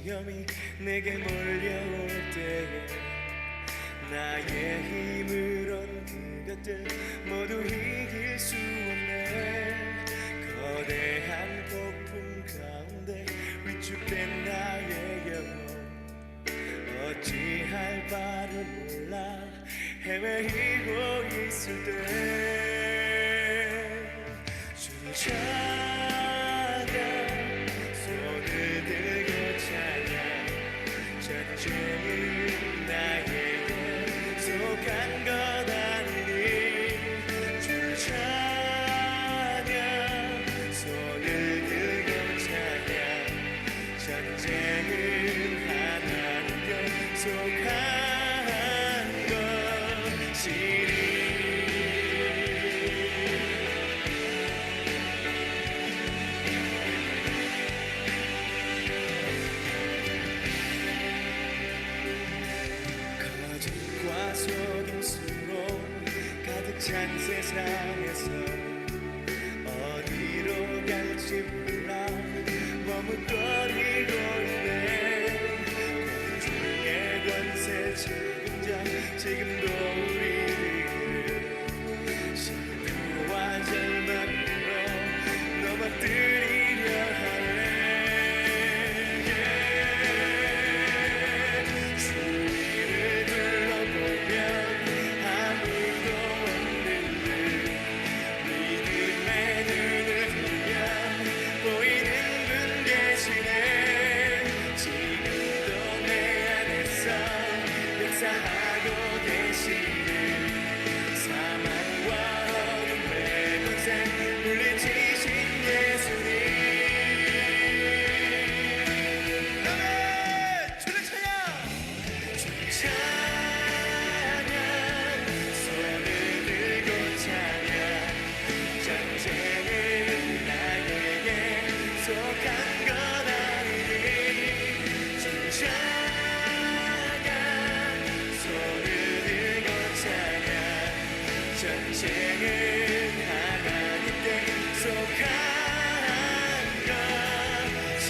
시험이 내게 몰려올 때에 나의 힘으론 그것들 모두 이길 수 없네. 거대한 폭풍 가운데 위축된 나의 영혼 어찌할 바를 몰라 헤매이고 있을 때 주를 찾아 손을 들고 찬양 전쟁은 나에게 속한 것 아니니 주를 찬양 손을 들고 찬양 전쟁은 하나님께 속한 속임수로 가득 찬 세상에서 어디로 갈지 몰라 머뭇거리고 있네. 공중의 권세 책임자 지금도 우리를 실패와 절망으로 넘어뜨리려 하네. 역사하고 계시는 사망과 어둠의 권세 물리치신 예수님. 아멘. 주를 찬양 주를 찬양 손을 들고 찬양 전쟁은 나에게 속한 것 아니니 주를 찬양 전쟁은 하나님께 속한 것이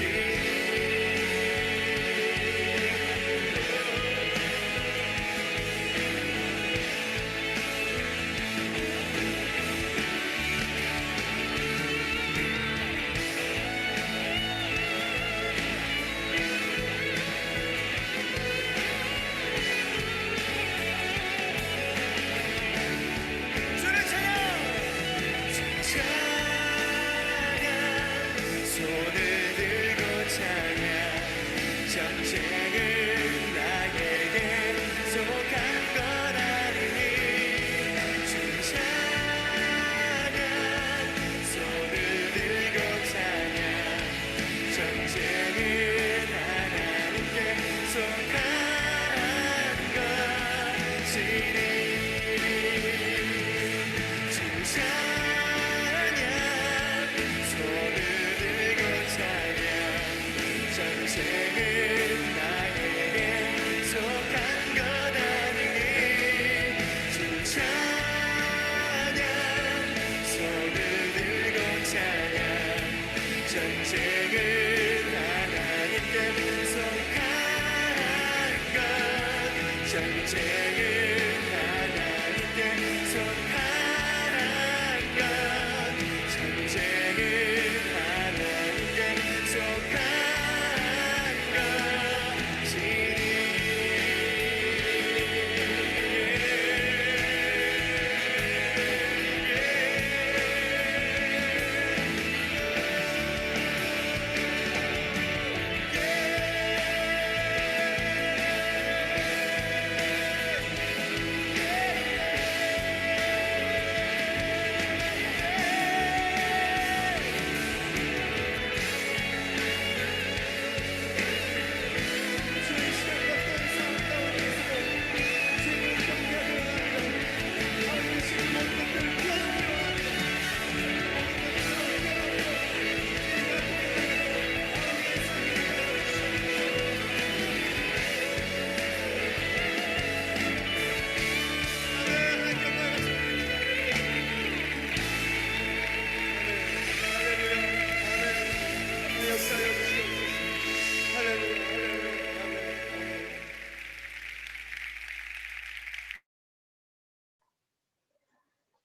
주를 찬양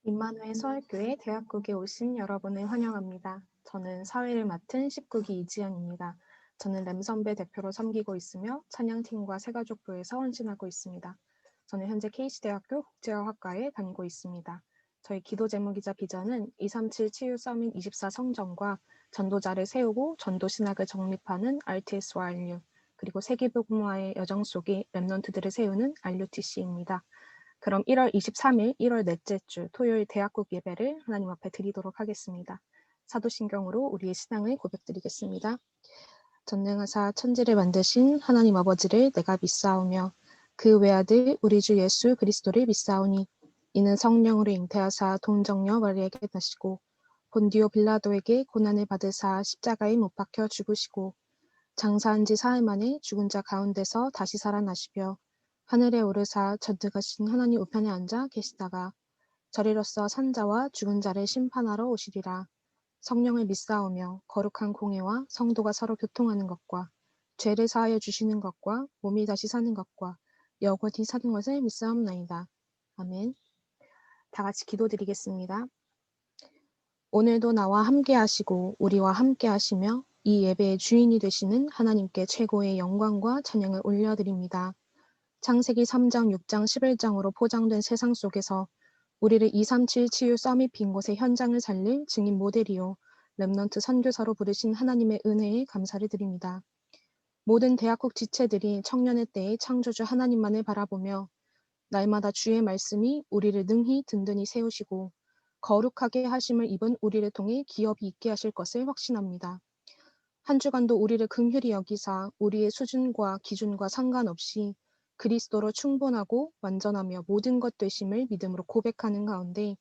임마누엘 서울교회 대학국에 오신 여러분을 환영합니다. 저는 사회를 맡은 19기 이지연입니다. 저는 램선배 대표로 섬기고 있으며 찬양팀과 새가족부에서 헌신하고 있습니다. 저는 현재 KC대학교 국제어학과에 다니고 있습니다. 저희 기도 제목이자 비전은 237 치유 서밋 24 성전과 전도자를 세우고 전도 신학을 정립하는 RTS와 RU, 그리고 세계복음화의 여정 속에 랩넌트들을 세우는 RUTC입니다. 그럼 1월 23일 1월 넷째 주 토요일 대학국 예배를 하나님 앞에 드리도록 하겠습니다. 사도신경으로 우리의 신앙을 고백드리겠습니다. 전능하사 천지를 만드신 하나님 아버지를 내가 믿사오며 그 외아들 우리 주 예수 그리스도를 믿사오니 이는 성령으로 잉태하사 동정녀 마리에게 나시고 본디오 빌라도에게 고난을 받으사 십자가에 못 박혀 죽으시고 장사한 지 사흘 만에 죽은 자 가운데서 다시 살아나시며 하늘에 오르사 전능하신 하나님 우편에 앉아 계시다가 저리로서 산자와 죽은 자를 심판하러 오시리라. 성령을 믿사오며 거룩한 공회와 성도가 서로 교통하는 것과 죄를 사하여 주시는 것과 몸이 다시 사는 것과 영원히 사는 것을 믿사옵나이다. 아멘. 다 같이 기도드리겠습니다. 오늘도 나와 함께 하시고 우리와 함께 하시며 이 예배의 주인이 되시는 하나님께 최고의 영광과 찬양을 올려드립니다. 창세기 3장, 6장, 11장으로 포장된 세상 속에서 우리를 237 치유 서밋 빈 곳의 현장을 살릴 증인 모델이요 렘넌트 선교사로 부르신 하나님의 은혜에 감사를 드립니다. 모든 대학국 지체들이 청년의 때에 창조주 하나님만을 바라보며 날마다 주의 말씀이 우리를 능히 든든히 세우시고 거룩하게 하심을 입은 우리를 통해 기업이 있게 하실 것을 확신합니다. 한 주간도 우리를 긍휼히 여기사 우리의 수준과 기준과 상관없이 그리스도로 충분하고 완전하며 모든 것 되심을 믿음으로 고백하는 가운데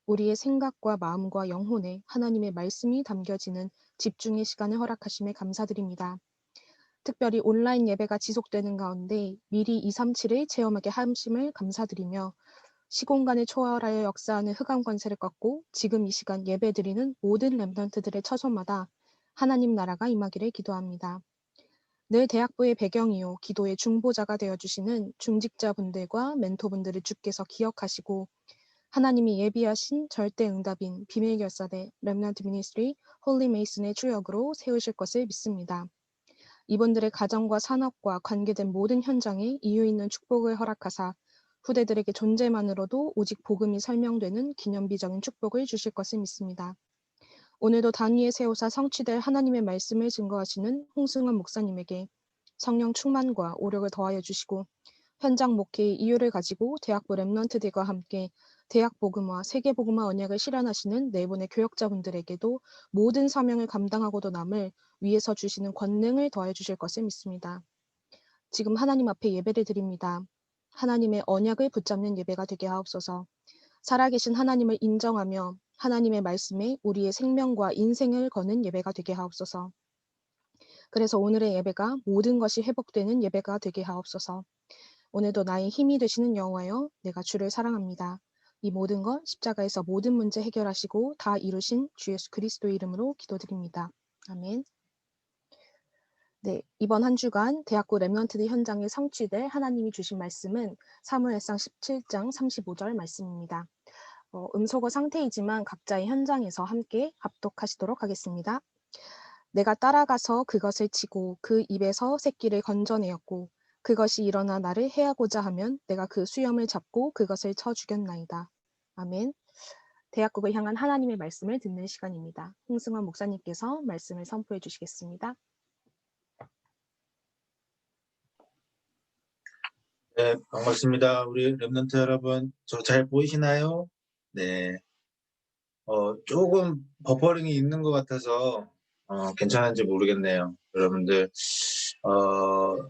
우리의 생각과 마음과 영혼에 하나님의 말씀이 담겨지는 집중의 시간을 허락하심에 감사드립니다. 특별히 온라인 예배가 지속되는 가운데 미리 237을 체험하게 하심을 감사드리며 시공간을 초월하여 역사하는 흑암 권세를 꺾고 지금 이 시간 예배드리는 모든 렘넌트들의 처소마다 하나님 나라가 임하기를 기도합니다. 늘 대학부의 배경이요 기도의 중보자가 되어주시는 중직자분들과 멘토분들을 주께서 기억하시고 하나님이 예비하신 절대 응답인 비밀 결사대 렘넌트 미니스트리 홀리 메이슨의 주역으로 세우실 것을 믿습니다. 이분들의 가정과 산업과 관계된 모든 현장에 이유 있는 축복을 허락하사 후대들에게 존재만으로도 오직 복음이 설명되는 기념비적인 축복을 주실 것을 믿습니다. 오늘도 단위에 세우사 성취될 하나님의 말씀을 증거하시는 홍승원 목사님에게 성령 충만과 오력을 더하여 주시고 현장 목회의 이유를 가지고 대학부 렘넌트들과 함께 대학 복음화, 세계 복음화 언약을 실현하시는 네 분의 교역자분들에게도 모든 사명을 감당하고도 남을 위에서 주시는 권능을 더해 주실 것을 믿습니다. 지금 하나님 앞에 예배를 드립니다. 하나님의 언약을 붙잡는 예배가 되게 하옵소서. 살아계신 하나님을 인정하며 하나님의 말씀에 우리의 생명과 인생을 거는 예배가 되게 하옵소서. 그래서 오늘의 예배가 모든 것이 회복되는 예배가 되게 하옵소서. 오늘도 나의 힘이 되시는 여호와여, 내가 주를 사랑합니다. 이 모든 것 십자가에서 모든 문제 해결하시고 다 이루신 주 예수 그리스도의 이름으로 기도드립니다. 아멘. 네, 이번 한 주간 대학구 렘넌트들 현장에 성취될 하나님이 주신 말씀은 사무엘상 17장 35절 말씀입니다. 음소거 상태이지만 각자의 현장에서 함께 합독하시도록 하겠습니다. 내가 따라가서 그것을 치고 그 입에서 새끼를 건져내었고 그것이 일어나 나를 해하고자 하면 내가 그 수염을 잡고 그것을 쳐 죽였나이다. 아멘. 대학국을 향한 하나님의 말씀을 듣는 시간입니다. 홍승환 목사님께서 말씀을 선포해 주시겠습니다. 네, 반갑습니다. 우리 랩런트 여러분, 저 잘 보이시나요? 네. 조금 버퍼링이 있는 것 같아서 괜찮은지 모르겠네요. 여러분들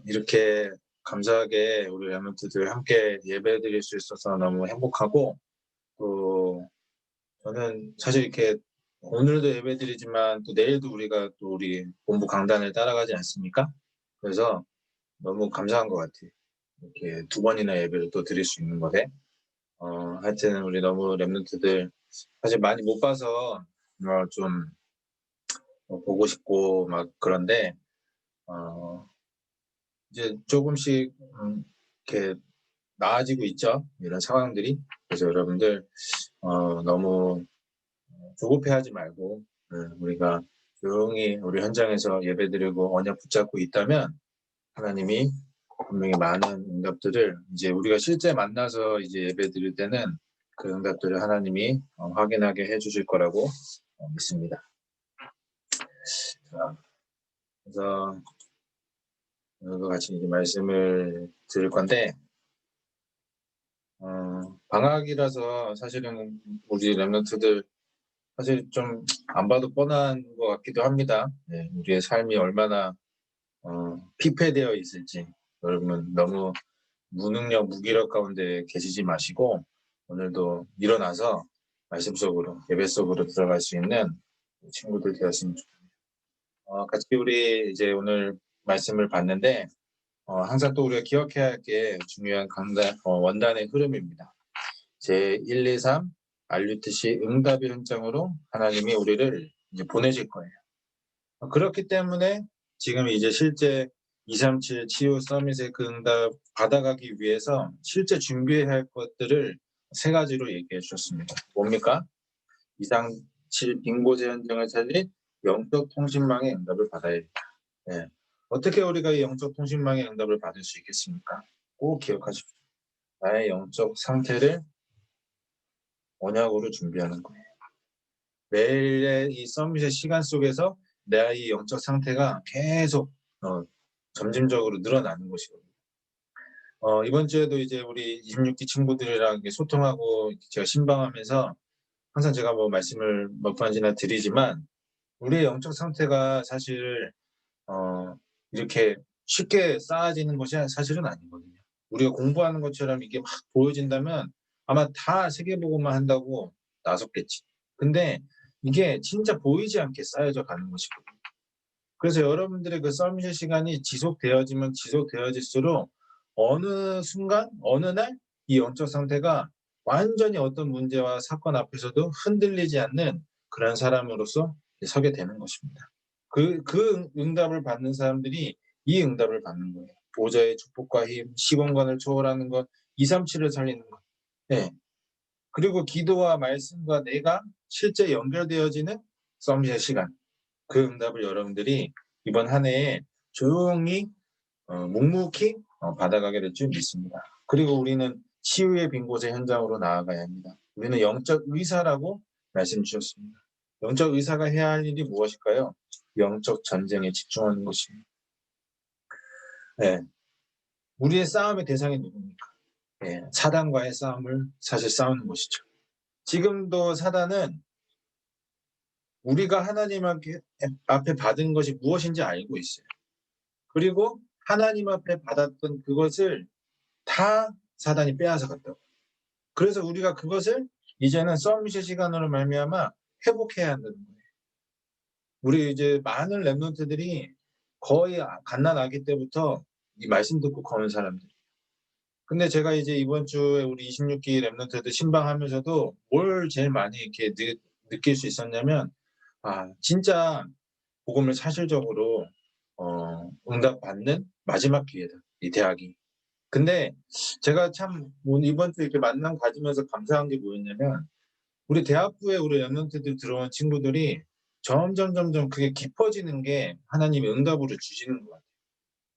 이렇게 감사하게 우리 랩런트들 함께 예배드릴 수 있어서 너무 행복하고, 또 저는 사실 이렇게 오늘도 예배드리지만 또 내일도 우리가 또 우리 본부 강단을 따라가지 않습니까? 그래서 너무 감사한 것 같아요. 이렇게 두 번이나 예배를 또 드릴 수 있는 거で. 하여튼 우리 너무 랩런트들 사실 많이 못 봐서 좀 보고 싶고 막 그런데 이제 조금씩 이렇게 나아지고 있죠. 이런 상황들이. 그래서 여러분들 너무 조급해하지 말고 우리가 조용히 우리 현장에서 예배드리고 언약 붙잡고 있다면 하나님이 분명히 많은 응답들을 이제 우리가 실제 만나서 이제 예배드릴 때는 그 응답들을 하나님이 확인하게 해주실 거라고 믿습니다. 자, 그래서 오늘도 같이 이제 말씀을 드릴 건데 방학이라서 사실은 우리 랩런트들 사실 좀 안 봐도 뻔한 것 같기도 합니다. 네, 우리의 삶이 얼마나 피폐되어 있을지 여러분 너무 무능력, 무기력 가운데 계시지 마시고 오늘도 일어나서 말씀 속으로, 예배 속으로 들어갈 수 있는 친구들 되었으면 좋겠습니다. 같이 우리 이제 오늘 말씀을 봤는데 항상 또 우리가 기억해야 할 게 중요한 원단의 흐름입니다. 제 1, 2, 3 RUTC 응답의 현장으로 하나님이 우리를 이제 보내실 거예요. 그렇기 때문에 지금 이제 실제 237 치유 서밋의 그 응답 받아가기 위해서 실제 준비해야 할 것들을 3가지로 얘기해 주셨습니다. 뭡니까? 237 빙고제 현장을 살린 영적 통신망의 응답을 받아야 됩니다. 네. 어떻게 우리가 이 영적 통신망의 응답을 받을 수 있겠습니까? 꼭 기억하십시오. 나의 영적 상태를 언약으로 준비하는 거예요. 매일의 이 서밋의 시간 속에서 내 아이의 영적 상태가 계속 점진적으로 늘어나는 것이거든요. 이번 주에도 이제 우리 26기 친구들이랑 소통하고 제가 신방하면서 항상 제가 뭐 말씀을 몇 번이나 드리지만 우리의 영적 상태가 사실 이렇게 쉽게 쌓아지는 것이 사실은 아니거든요. 우리가 공부하는 것처럼 이게 막 보여진다면 아마 다 세계보고만 한다고 나섰겠지. 근데 이게 진짜 보이지 않게 쌓여져 가는 것이거든요. 그래서 여러분들의 그 서밋의 시간이 지속되어질수록 어느 순간, 어느 날 이 영적 상태가 완전히 어떤 문제와 사건 앞에서도 흔들리지 않는 그런 사람으로서 서게 되는 것입니다. 그 응답을 받는 사람들이 이 응답을 받는 거예요. 보좌의 축복과 힘, 시공간을 초월하는 것, 237을 살리는 것. 네. 그리고 기도와 말씀과 내가 실제 연결되어지는 서밋의 시간. 그 응답을 여러분들이 이번 한 해에 조용히 묵묵히 받아가게 될 줄 믿습니다. 그리고 우리는 치유의 빈 곳의 현장으로 나아가야 합니다. 우리는 영적 의사라고 말씀 주셨습니다. 영적 의사가 해야 할 일이 무엇일까요? 영적 전쟁에 집중하는 것입니다. 네. 우리의 싸움의 대상이 누굽니까? 네. 사단과의 싸움을 사실 싸우는 것이죠. 지금도 사단은 우리가 하나님 앞에 받은 것이 무엇인지 알고 있어요. 그리고 하나님 앞에 받았던 그것을 다 사단이 빼앗아 갔다고. 그래서 우리가 그것을 이제는 서밋의 시간으로 말미암아 회복해야 한다는 거예요. 우리 이제 많은 랩런트들이 거의 갓난 아기 때부터 이 말씀 듣고 거는 사람들. 근데 제가 이제 이번 주에 우리 26기 랩런트들 신방하면서도 뭘 제일 많이 이렇게 느낄 수 있었냐면 진짜 복음을 사실적으로 응답받는 마지막 기회다. 이 대학이. 근데 제가 참 이번 주에 이렇게 만남 가지면서 감사한 게 뭐였냐면 우리 대학부에 우리 랩런트들 들어온 친구들이 점점 그게 깊어지는 게 하나님이 응답으로 주시는 것 같아요.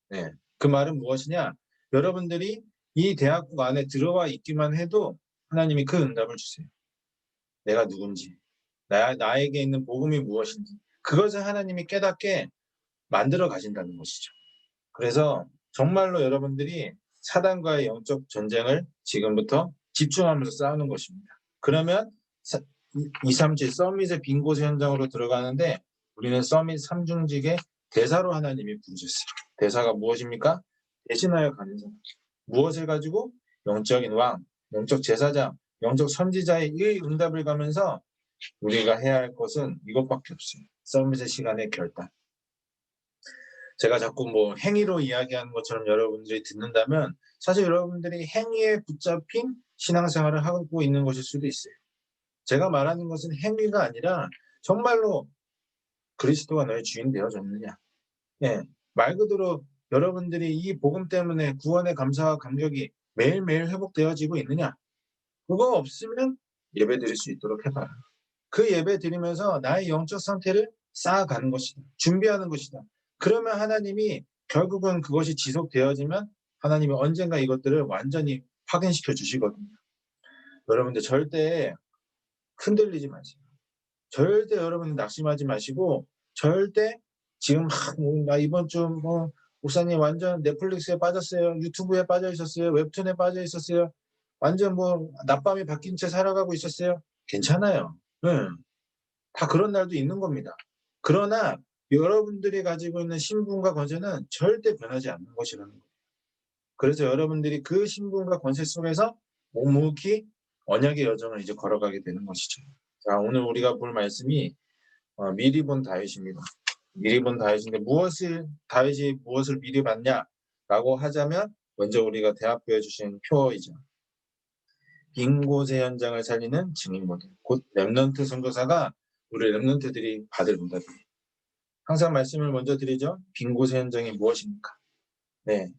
네. 그 말은 무엇이냐? 여러분들이 이 대학부 안에 들어와 있기만 해도 하나님이 그 응답을 주세요. 내가 누군지, 나에게 있는 복음이 무엇인지 그것을 하나님이 깨닫게 만들어 가신다는 것이죠. 그래서 정말로 여러분들이 사단과의 영적 전쟁을 지금부터 집중하면서 싸우는 것입니다. 그러면 237 서밋의 빈 곳의 현장으로 들어가는데 우리는 서밋 3중직의 대사로 하나님이 부르셨어요. 대사가 무엇입니까? 대신하여 가는 사람. 무엇을 가지고? 영적인 왕, 영적 제사장, 영적 선지자의 이 응답을 가면서 우리가 해야 할 것은 이것밖에 없어요. 서밋의 시간의 결단. 제가 자꾸 뭐 행위로 이야기하는 것처럼 여러분들이 듣는다면 사실 여러분들이 행위에 붙잡힌 신앙생활을 하고 있는 것일 수도 있어요. 제가 말하는 것은 행위가 아니라 정말로 그리스도가 너의 주인 되어졌느냐. 네, 말 그대로 여러분들이 이 복음 때문에 구원의 감사와 감격이 매일매일 회복되어지고 있느냐. 그거 없으면 예배 드릴 수 있도록 해봐라. 그 예배 드리면서 나의 영적 상태를 쌓아가는 것이다. 준비하는 것이다. 그러면 하나님이 결국은 그것이 지속되어지면 하나님이 언젠가 이것들을 완전히 확인시켜 주시거든요. 여러분들 절대 흔들리지 마세요. 절대 여러분 낙심하지 마시고 절대 지금 나 이번 주 목사님 완전 넷플릭스에 빠졌어요. 유튜브에 빠져 있었어요. 웹툰에 빠져 있었어요. 완전 낮밤이 바뀐 채 살아가고 있었어요. 괜찮아요. 다 그런 날도 있는 겁니다. 그러나 여러분들이 가지고 있는 신분과 권세는 절대 변하지 않는 것이라는 거예요. 그래서 여러분들이 그 신분과 권세 속에서 묵묵히 언약의 여정을 이제 걸어가게 되는 것이죠. 자, 오늘 우리가 볼 말씀이 미리 본 다윗입니다. 미리 본 다윗인데 다윗이 무엇을 미리 봤냐라고 하자면 먼저 우리가 대학교에 주신 표어이죠. 빈 곳의 현장을 살리는 증인 모델. 곧 렘넌트 선교사가 우리 렘넌트들이 받을 응답이에요. 항상 말씀을 먼저 드리죠. 빈 곳의 현장이 무엇입니까? 네,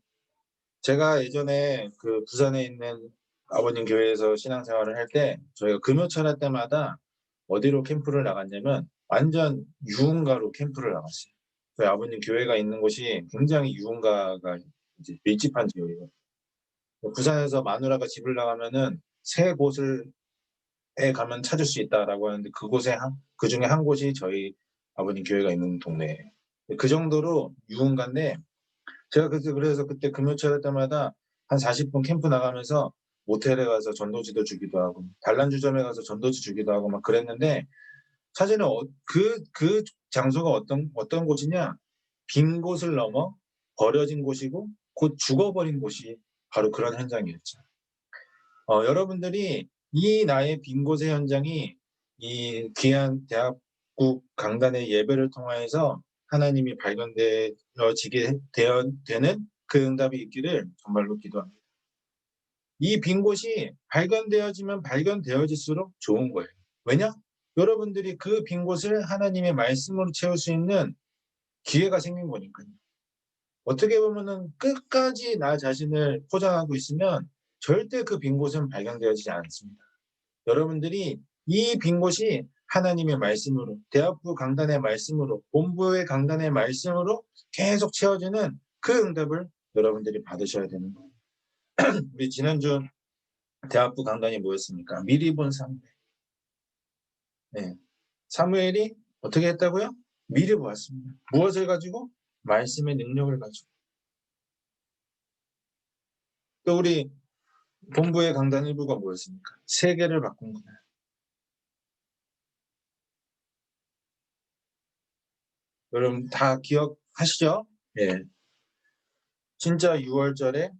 제가 예전에 그 부산에 있는 아버님 교회에서 신앙생활을 할 때 저희가 금요철 할 때마다 어디로 캠프를 나갔냐면 완전 유흥가로 캠프를 나갔어요. 저희 아버님 교회가 있는 곳이 굉장히 유흥가가 이제 밀집한 지역이에요. 부산에서 마누라가 집을 나가면은 세 곳을 에 가면 찾을 수 있다라고 하는데 그 중에 한 곳이 저희 아버님 교회가 있는 동네예요. 그 정도로 유흥가인데 제가 그래서 그때 금요철 할 때마다 한 40분 캠프 나가면서 모텔에 가서 전도지도 주기도 하고 단란주점에 가서 전도지 주기도 하고 막 그랬는데 사실은 그 장소가 어떤 곳이냐, 빈 곳을 넘어 버려진 곳이고 곧 죽어버린 곳이 바로 그런 현장이었죠. 여러분들이 이 나의 빈 곳의 현장이 이 귀한 대학국 강단의 예배를 통하여서 하나님이 발견되어지게 되는 그 응답이 있기를 정말로 기도합니다. 이 빈 곳이 발견되어지면 발견되어질수록 좋은 거예요. 왜냐? 여러분들이 그 빈 곳을 하나님의 말씀으로 채울 수 있는 기회가 생긴 거니까요. 어떻게 보면은 끝까지 나 자신을 포장하고 있으면 절대 그 빈 곳은 발견되어지지 않습니다. 여러분들이 이 빈 곳이 하나님의 말씀으로, 대학부 강단의 말씀으로, 본부의 강단의 말씀으로 계속 채워지는 그 응답을 여러분들이 받으셔야 되는 거예요. 우리 지난주 대학부 강단이 뭐였습니까? 미리 본 사무엘. 네. 사무엘이 어떻게 했다고요? 미리 보았습니다. 무엇을 가지고? 말씀의 능력을 가지고. 또 우리 본부의 강단 일부가 뭐였습니까? 세계를 바꾼 그날. 여러분 다 기억하시죠? 예. 진짜 6월절에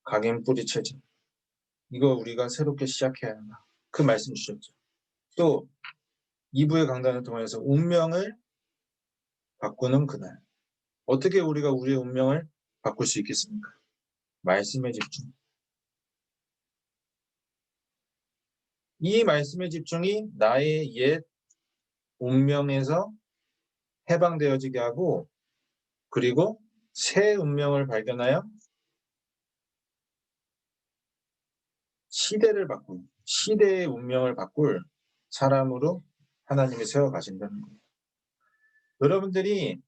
각인 뿌리채지. 이거 우리가 새롭게 시작해야 한다. 그 말씀 주셨죠. 또 2부의 강단을 통해서 운명을 바꾸는 그날. 어떻게 우리가 우리의 운명을 바꿀 수 있겠습니까? 말씀에 집중. 이 말씀의 집중이 나의 옛 운명에서 해방되어지게 하고 그리고 새 운명을 발견하여 시대의 운명을 바꿀 사람으로 하나님이 세워가신다는 거예요. 여러분들이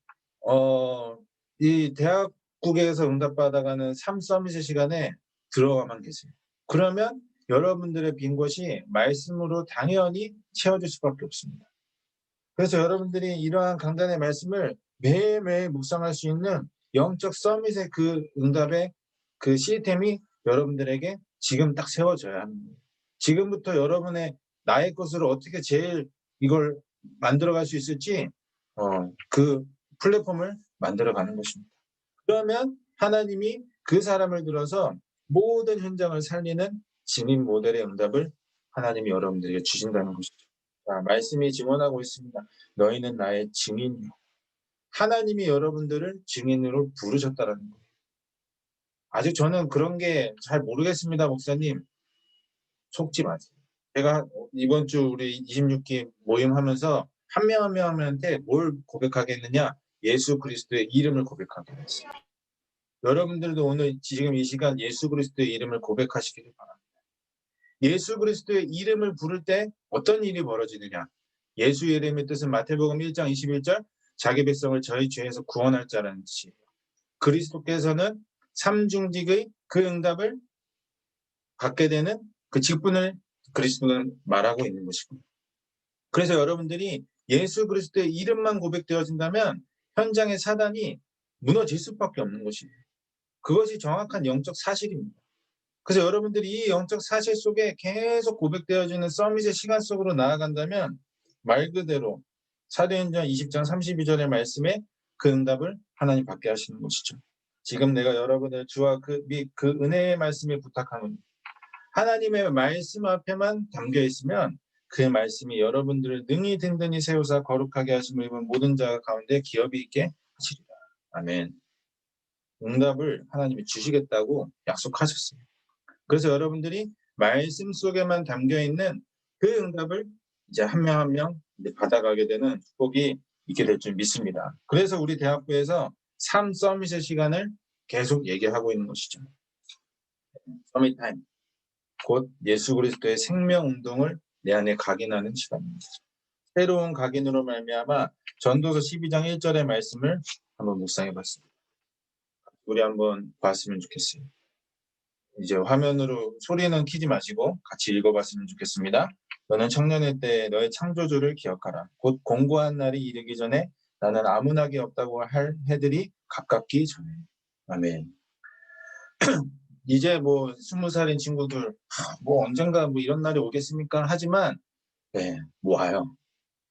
이 대학국에서 응답받아가는 3서밋의 시간에 들어가만 계세요. 그러면 여러분들의 빈 곳이 말씀으로 당연히 채워질 수밖에 없습니다. 그래서 여러분들이 이러한 강단의 말씀을 매일매일 묵상할 수 있는 영적 서밋의 그 응답의 그 시스템이 여러분들에게 지금 딱 세워져야 하는 거예요. 지금부터 여러분의 나의 것으로 어떻게 제일 이걸 만들어갈 수 있을지 그 플랫폼을 만들어가는 것입니다. 그러면 하나님이 그 사람을 들어서 모든 현장을 살리는 증인 모델의 응답을 하나님이 여러분들에게 주신다는 것이죠. 자, 말씀이 증언하고 있습니다. 너희는 나의 증인이요. 하나님이 여러분들을 증인으로 부르셨다라는 거예요. 아직 저는 그런 게 잘 모르겠습니다, 목사님. 속지 마세요. 제가 이번 주 우리 26기 모임하면서 한 명 한 명한테 뭘 고백하게 했느냐? 예수 그리스도의 이름을 고백하게 했어요. 여러분들도 오늘 지금 이 시간 예수 그리스도의 이름을 고백하시기를 바랍니다. 예수 그리스도의 이름을 부를 때 어떤 일이 벌어지느냐? 예수의 이름의 뜻은 마태복음 1장 21절 자기 백성을 저희 죄에서 구원할 자라는 뜻이에요. 그리스도께서는 삼중직의 그 응답을 받게 되는 그 직분을 그리스도는 말하고 있는 것이고, 그래서 여러분들이 예수 그리스도의 이름만 고백되어진다면 현장의 사단이 무너질 수밖에 없는 것이에요. 그것이 정확한 영적 사실입니다. 그래서 여러분들이 이 영적 사실 속에 계속 고백되어지는 서밋의 시간 속으로 나아간다면 말 그대로 사도행전 20장 32절의 말씀에 그 응답을 하나님 받게 하시는 것이죠. 지금 내가 여러분을 주와 그 은혜의 말씀에 부탁하노니 하나님의 말씀 앞에만 담겨 있으면 그 말씀이 여러분들을 능히 든든히 세우사 거룩하게 하심을 입은 모든 자 가운데 기업이 있게 하시리라. 아멘. 응답을 하나님이 주시겠다고 약속하셨어요. 그래서 여러분들이 말씀 속에만 담겨 있는 그 응답을 이제 한 명 한 명 받아가게 되는 축복이 있게 될 줄 믿습니다. 그래서 우리 대학부에서 3 서밋의 시간을 계속 얘기하고 있는 것이죠. 서밋 타임. 곧 예수 그리스도의 생명 운동을 내 안에 각인하는 시간입니다. 새로운 각인으로 말미암아 전도서 12장 1절의 말씀을 한번 묵상해 봤습니다. 우리 한번 봤으면 좋겠어요. 이제 화면으로 소리는 키지 마시고 같이 읽어봤으면 좋겠습니다. 너는 청년의 때에 너의 창조주를 기억하라. 곧 공고한 날이 이르기 전에 나는 아무나게 없다고 할 해들이 가깝기 전에. 아멘. 이제 뭐 20살인 친구들 뭐 언젠가 뭐 이런 날이 오겠습니까? 하지만 네, 뭐 와요.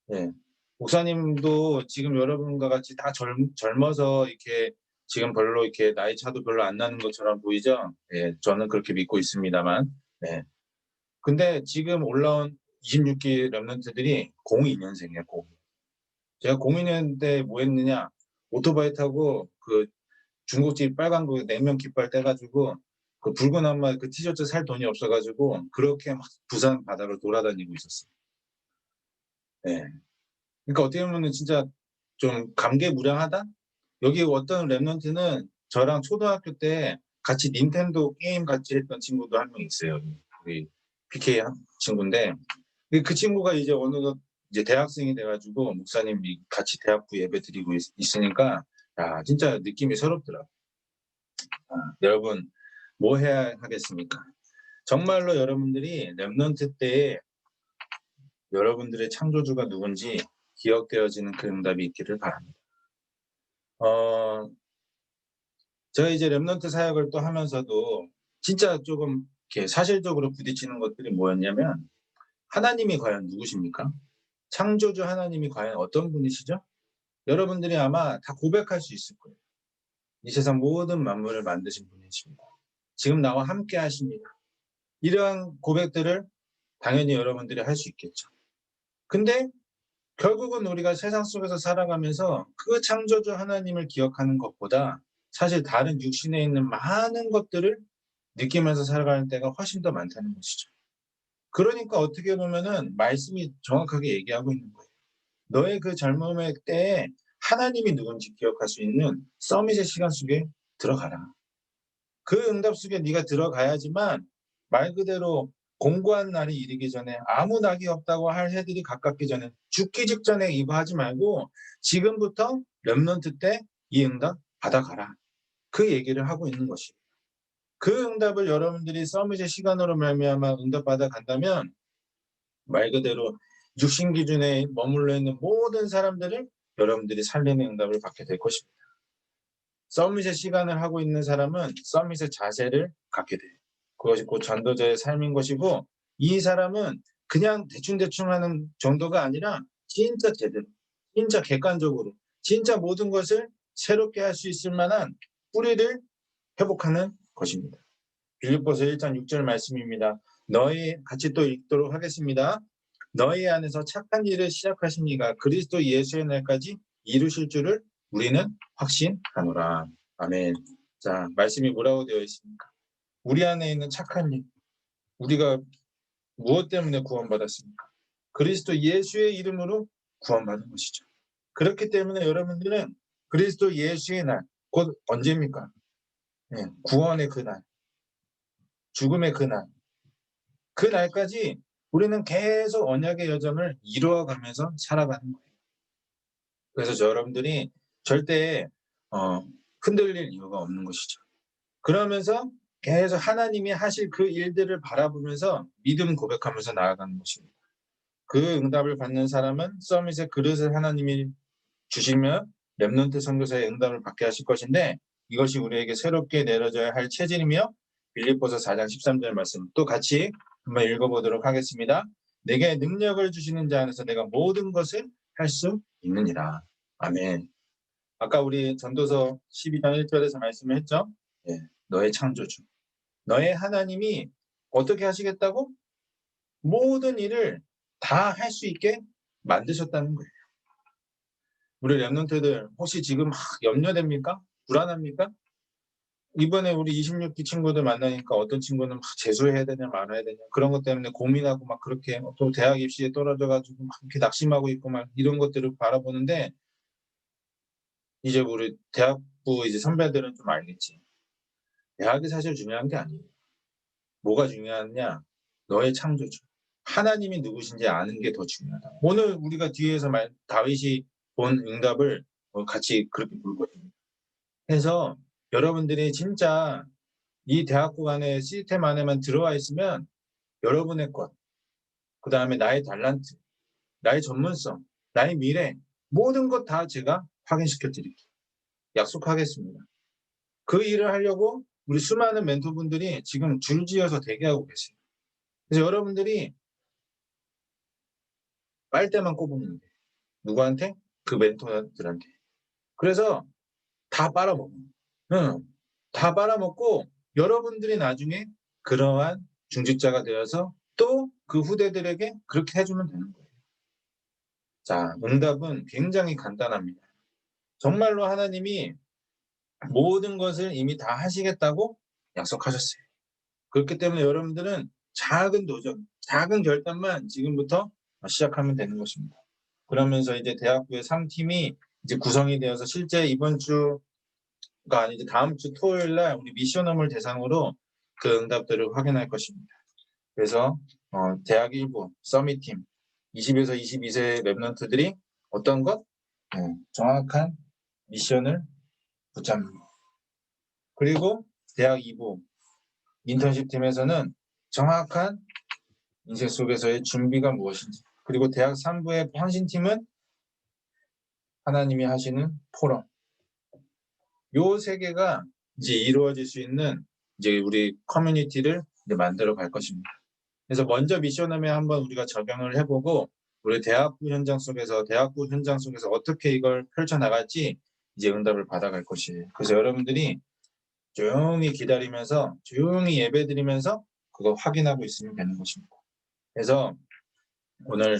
네. 목사님도 지금 여러분과 같이 다 젊어서 이렇게 지금 별로 이렇게 나이 차도 별로 안 나는 것처럼 보이죠? 네, 저는 그렇게 믿고 있습니다만. 네. 근데 지금 올라온 26기 랩런트들이 02년생이에요. 02. 제가 02년 때 뭐 했느냐? 오토바이 타고 그 중국집 빨간 거 냉면 깃발 떼가지고 그 붉은 한마 그 티셔츠 살 돈이 없어가지고 그렇게 막 부산 바다를 돌아다니고 있었어요. 네. 그러니까 어떻게 보면 진짜 좀 감개무량하다? 여기 어떤 랩런트는 저랑 초등학교 때 같이 닌텐도 게임 같이 했던 친구도 한 명 있어요. 우리 PK 친구인데 그 친구가 이제 어느덧 이제 대학생이 돼가지고 목사님이 같이 대학부 예배 드리고 있으니까 야 진짜 느낌이 새롭더라고요. 여러분 뭐 해야 하겠습니까? 정말로 여러분들이 랩런트 때에 여러분들의 창조주가 누군지 기억되어지는 그 응답이 있기를 바랍니다. 제가 이제 랩런트 사역을 또 하면서도 진짜 조금 이렇게 사실적으로 부딪히는 것들이 뭐였냐면 하나님이 과연 누구십니까? 창조주 하나님이 과연 어떤 분이시죠? 여러분들이 아마 다 고백할 수 있을 거예요. 이 세상 모든 만물을 만드신 분이십니다. 지금 나와 함께 하십니다. 이러한 고백들을 당연히 여러분들이 할 수 있겠죠. 근데 결국은 우리가 세상 속에서 살아가면서 그 창조주 하나님을 기억하는 것보다 사실 다른 육신에 있는 많은 것들을 느끼면서 살아가는 때가 훨씬 더 많다는 것이죠. 그러니까 어떻게 보면은 말씀이 정확하게 얘기하고 있는 거예요. 너의 그 젊음의 때에 하나님이 누군지 기억할 수 있는 서밋의 시간 속에 들어가라. 그 응답 속에 네가 들어가야지만 말 그대로 공고한 날이 이르기 전에 아무 낙이 없다고 할 해들이 가깝기 전에 죽기 직전에 이거 하지 말고 지금부터 렘넌트 때 이 응답 받아가라. 그 얘기를 하고 있는 것이에요. 그 응답을 여러분들이 서밋의 시간으로 말미암아 응답 받아간다면 말 그대로 육신 기준에 머물러 있는 모든 사람들을 여러분들이 살리는 응답을 받게 될 것입니다. 서밋의 시간을 하고 있는 사람은 서밋의 자세를 갖게 돼요. 그것이 곧 전도자의 삶인 것이고 이 사람은 그냥 대충대충 하는 정도가 아니라 진짜 제대로, 진짜 객관적으로, 진짜 모든 것을 새롭게 할 수 있을 만한 뿌리를 회복하는 것입니다. 빌립보서 1장 6절 말씀입니다. 너희 같이 또 읽도록 하겠습니다. 너희 안에서 착한 일을 시작하신 이가 그리스도 예수의 날까지 이루실 줄을 우리는 확신하노라. 아멘. 자, 말씀이 뭐라고 되어 있습니까? 우리 안에 있는 착한 일, 우리가 무엇 때문에 구원받았습니까? 그리스도 예수의 이름으로 구원받은 것이죠. 그렇기 때문에 여러분들은 그리스도 예수의 날, 곧 언제입니까? 구원의 그날, 죽음의 그날, 그 날까지 우리는 계속 언약의 여정을 이루어가면서 살아가는 거예요. 그래서 저 여러분들이 절대 흔들릴 이유가 없는 것이죠. 그러면서 계속 하나님이 하실 그 일들을 바라보면서 믿음 고백하면서 나아가는 것입니다. 그 응답을 받는 사람은 서밋의 그릇을 하나님이 주시면 렘넌트 선교사의 응답을 받게 하실 것인데, 이것이 우리에게 새롭게 내려져야 할 체질이며, 빌립보서 4장 13절 말씀 또 같이 한번 읽어보도록 하겠습니다. 내게 능력을 주시는 자 안에서 내가 모든 것을 할 수 있느니라. 아멘. 아까 우리 전도서 12장 1절에서 말씀을 했죠. 너의 창조주, 너의 하나님이 어떻게 하시겠다고? 모든 일을 다 할 수 있게 만드셨다는 거예요. 우리 렘넌트들 혹시 지금 막 염려됩니까? 불안합니까? 이번에 우리 26기 친구들 만나니까 어떤 친구는 막 재수해야 되냐 말아야 되냐 그런 것 때문에 고민하고 막 그렇게 또 대학 입시에 떨어져가지고 막 이렇게 낙심하고 있고 막 이런 것들을 바라보는데, 이제 우리 대학부 이제 선배들은 좀 알겠지. 대학이 사실 중요한 게 아니에요. 뭐가 중요하냐? 너의 창조주, 하나님이 누구신지 아는 게 더 중요하다. 오늘 우리가 뒤에서 다윗이 본 응답을 같이 그렇게 볼 거예요. 해서 여러분들이 진짜 이 대학교 안에 시스템 안에만 들어와 있으면 여러분의 것, 그 다음에 나의 달란트, 나의 전문성, 나의 미래, 모든 것 다 제가 확인시켜 드릴게요. 약속하겠습니다. 그 일을 하려고 우리 수많은 멘토분들이 지금 줄지어서 대기하고 계세요. 그래서 여러분들이 빨대만 꼽으면 돼요. 누구한테? 그 멘토들한테. 그래서 다 빨아먹어. 다 빨아먹고 여러분들이 나중에 그러한 중직자가 되어서 또 그 후대들에게 그렇게 해주면 되는 거예요. 자, 응답은 굉장히 간단합니다. 정말로 하나님이 모든 것을 이미 다 하시겠다고 약속하셨어요. 그렇기 때문에 여러분들은 작은 도전, 작은 결단만 지금부터 시작하면 되는 것입니다. 그러면서 이제 대학부의 3팀이 이제 구성이 되어서 실제 이번 주가 아니죠. 다음 주 토요일 날 우리 미션홈을 대상으로 그 응답들을 확인할 것입니다. 그래서 대학 1부 서밋팀 20에서 22세 랩런트들이 어떤 것? 정확한 미션을 붙잡는 것. 그리고 대학 2부 인턴십 팀에서는 정확한 인생 속에서의 준비가 무엇인지, 그리고 대학 3부의 헌신팀은 하나님이 하시는 포럼, 요 세 개가 이제 이루어질 수 있는 이제 우리 커뮤니티를 이제 만들어 갈 것입니다. 그래서 먼저 미션홈에 한번 우리가 적용을 해보고 우리 대학부 현장 속에서 어떻게 이걸 펼쳐나갈지 이제 응답을 받아갈 것이에요. 그래서 여러분들이 조용히 기다리면서 조용히 예배드리면서 그거 확인하고 있으면 되는 것입니다. 그래서 오늘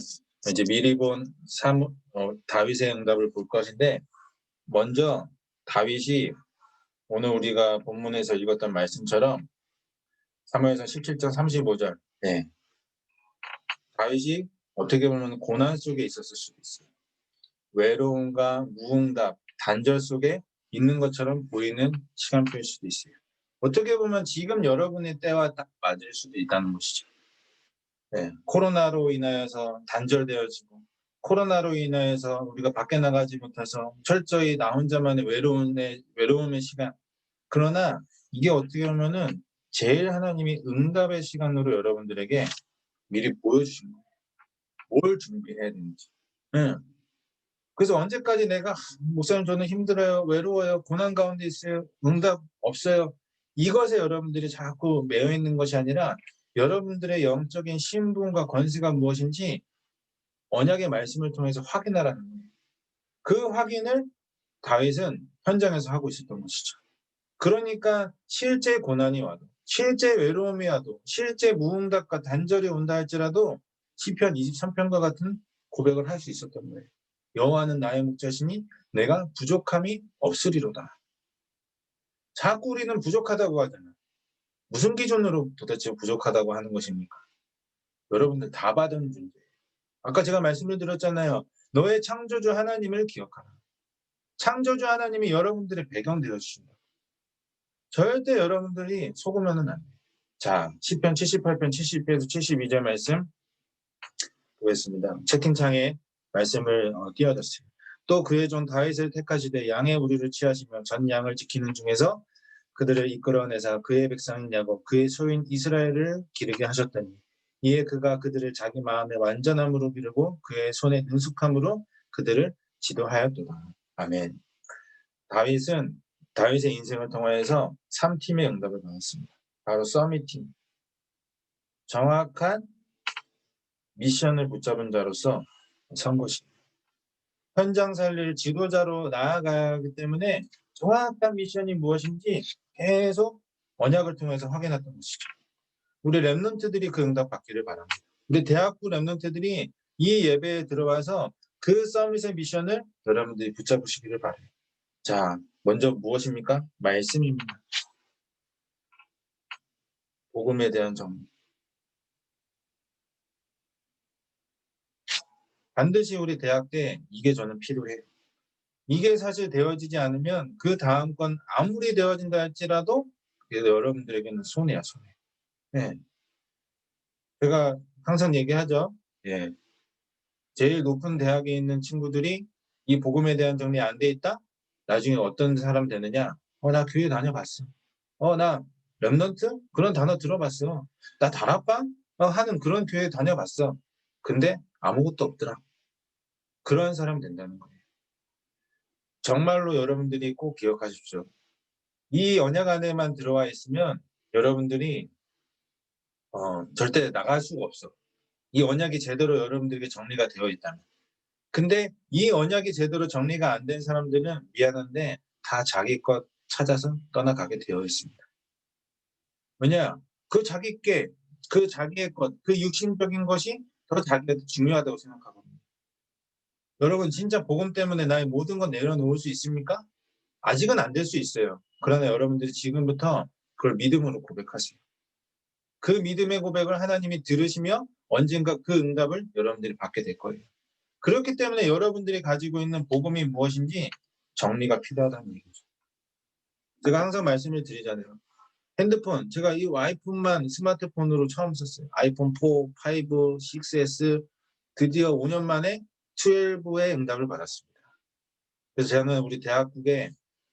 이제 미리 본 다윗의 응답을 볼 것인데, 먼저 다윗이 오늘 우리가 본문에서 읽었던 말씀처럼 사무엘상 17장 35절, 다윗이 어떻게 보면 고난 속에 있었을 수도 있어요. 외로움과 무응답, 단절 속에 있는 것처럼 보이는 시간표일 수도 있어요. 어떻게 보면 지금 여러분의 때와 딱 맞을 수도 있다는 것이죠. 코로나로 인하여서 단절되어지고, 코로나로 인하여서 우리가 밖에 나가지 못해서 철저히 나 혼자만의 외로움의 시간. 그러나 이게 어떻게 보면은 제일 하나님이 응답의 시간으로 여러분들에게 미리 보여주신 거예요. 뭘 준비해야 되는지. 그래서 언제까지 내가 목사님 저는 힘들어요, 외로워요, 고난 가운데 있어요, 응답 없어요, 이것에 여러분들이 자꾸 매여 있는 것이 아니라 여러분들의 영적인 신분과 권세가 무엇인지 언약의 말씀을 통해서 확인하라는 거예요. 그 확인을 다윗은 현장에서 하고 있었던 것이죠. 그러니까 실제 고난이 와도, 실제 외로움이 와도, 실제 무응답과 단절이 온다 할지라도 시편 23편과 같은 고백을 할 수 있었던 거예요. 여호와는 나의 목자시니 내가 부족함이 없으리로다. 자꾸 우리는 부족하다고 하잖아요. 무슨 기준으로 도대체 부족하다고 하는 것입니까? 여러분들 다 받은 존재예요. 아까 제가 말씀을 드렸잖아요. 너의 창조주 하나님을 기억하라. 창조주 하나님이 여러분들의 배경 되어주신다. 절대 여러분들이 속으면은 안 돼요. 자, 시편 78편 70에서 72절 말씀 보겠습니다. 채팅창에 말씀을 띄워줬어요. 또 그의 종 다윗을 택하시되 양의 우리를 취하시며 전 양을 지키는 중에서 그들을 이끌어내사 그의 백성인 야곱 그의 소유인 이스라엘을 기르게 하셨더니 이에 그가 그들을 자기 마음의 완전함으로 기르고 그의 손의 능숙함으로 그들을 지도하였도다. 아멘. 다윗은 다윗의 인생을 통하여서 3팀의 응답을 받았습니다. 바로 서밋팀. 정확한 미션을 붙잡은 자로서 선 것입니다. 현장 살릴 지도자로 나아가야 하기 때문에 정확한 미션이 무엇인지 계속 언약을 통해서 확인했던 것이죠. 우리 랩런트들이 그 응답 받기를 바랍니다. 우리 대학부 랩런트들이 이 예배에 들어와서 그 서밋의 미션을 여러분들이 붙잡으시기를 바랍니다. 자, 먼저 무엇입니까? 말씀입니다. 복음에 대한 정리. 반드시 우리 대학 때 이게 저는 필요해요. 이게 사실 되어지지 않으면 그 다음 건 아무리 되어진다 할지라도 여러분들에게는 손해야, 손해. 네. 제가 항상 얘기하죠. 예. 제일 높은 대학에 있는 친구들이 이 복음에 대한 정리 안 돼 있다? 나중에 어떤 사람 되느냐? 나 교회 다녀봤어. 나 렘넌트? 그런 단어 들어봤어. 나 다락방? 하는 그런 교회 다녀봤어. 근데 아무것도 없더라. 그런 사람 된다는 거예요. 정말로 여러분들이 꼭 기억하십시오. 이 언약 안에만 들어와 있으면 여러분들이 절대 나갈 수가 없어. 이 언약이 제대로 여러분들에게 정리가 되어 있다면. 근데 이 언약이 제대로 정리가 안 된 사람들은 미안한데 다 자기 것 찾아서 떠나가게 되어 있습니다. 왜냐? 그 자기의 것, 그 육신적인 것이 더 자기한테 중요하다고 생각하거든요. 여러분 진짜 복음 때문에 나의 모든 건 내려놓을 수 있습니까? 아직은 안 될 수 있어요. 그러나 여러분들이 지금부터 그걸 믿음으로 고백하세요. 그 믿음의 고백을 하나님이 들으시며 언젠가 그 응답을 여러분들이 받게 될 거예요. 그렇기 때문에 여러분들이 가지고 있는 복음이 무엇인지 정리가 필요하다는 얘기죠. 제가 항상 말씀을 드리잖아요. 핸드폰, 제가 이 아이폰만 스마트폰으로 처음 썼어요. 아이폰 4, 5, 6S 드디어 5년 만에 12의 응답을 받았습니다. 그래서 저는 우리 대학국에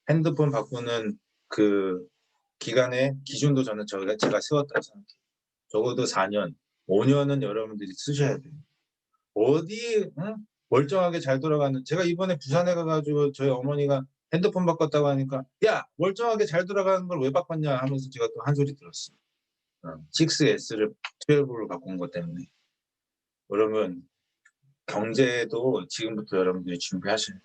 핸드폰 바꾸는 그 기간의 기준도 제가 세웠다고 생각해요. 적어도 4년, 5년은 여러분들이 쓰셔야 돼요. 어디 멀쩡하게 잘 돌아가는, 제가 이번에 부산에 가가지고 저희 어머니가 핸드폰 바꿨다고 하니까 야 멀쩡하게 잘 돌아가는 걸 왜 바꿨냐 하면서 제가 또 한 소리 들었어요. 6S를 12로 바꾼 것 때문에. 여러분 경제도 지금부터 여러분들이 준비하셔야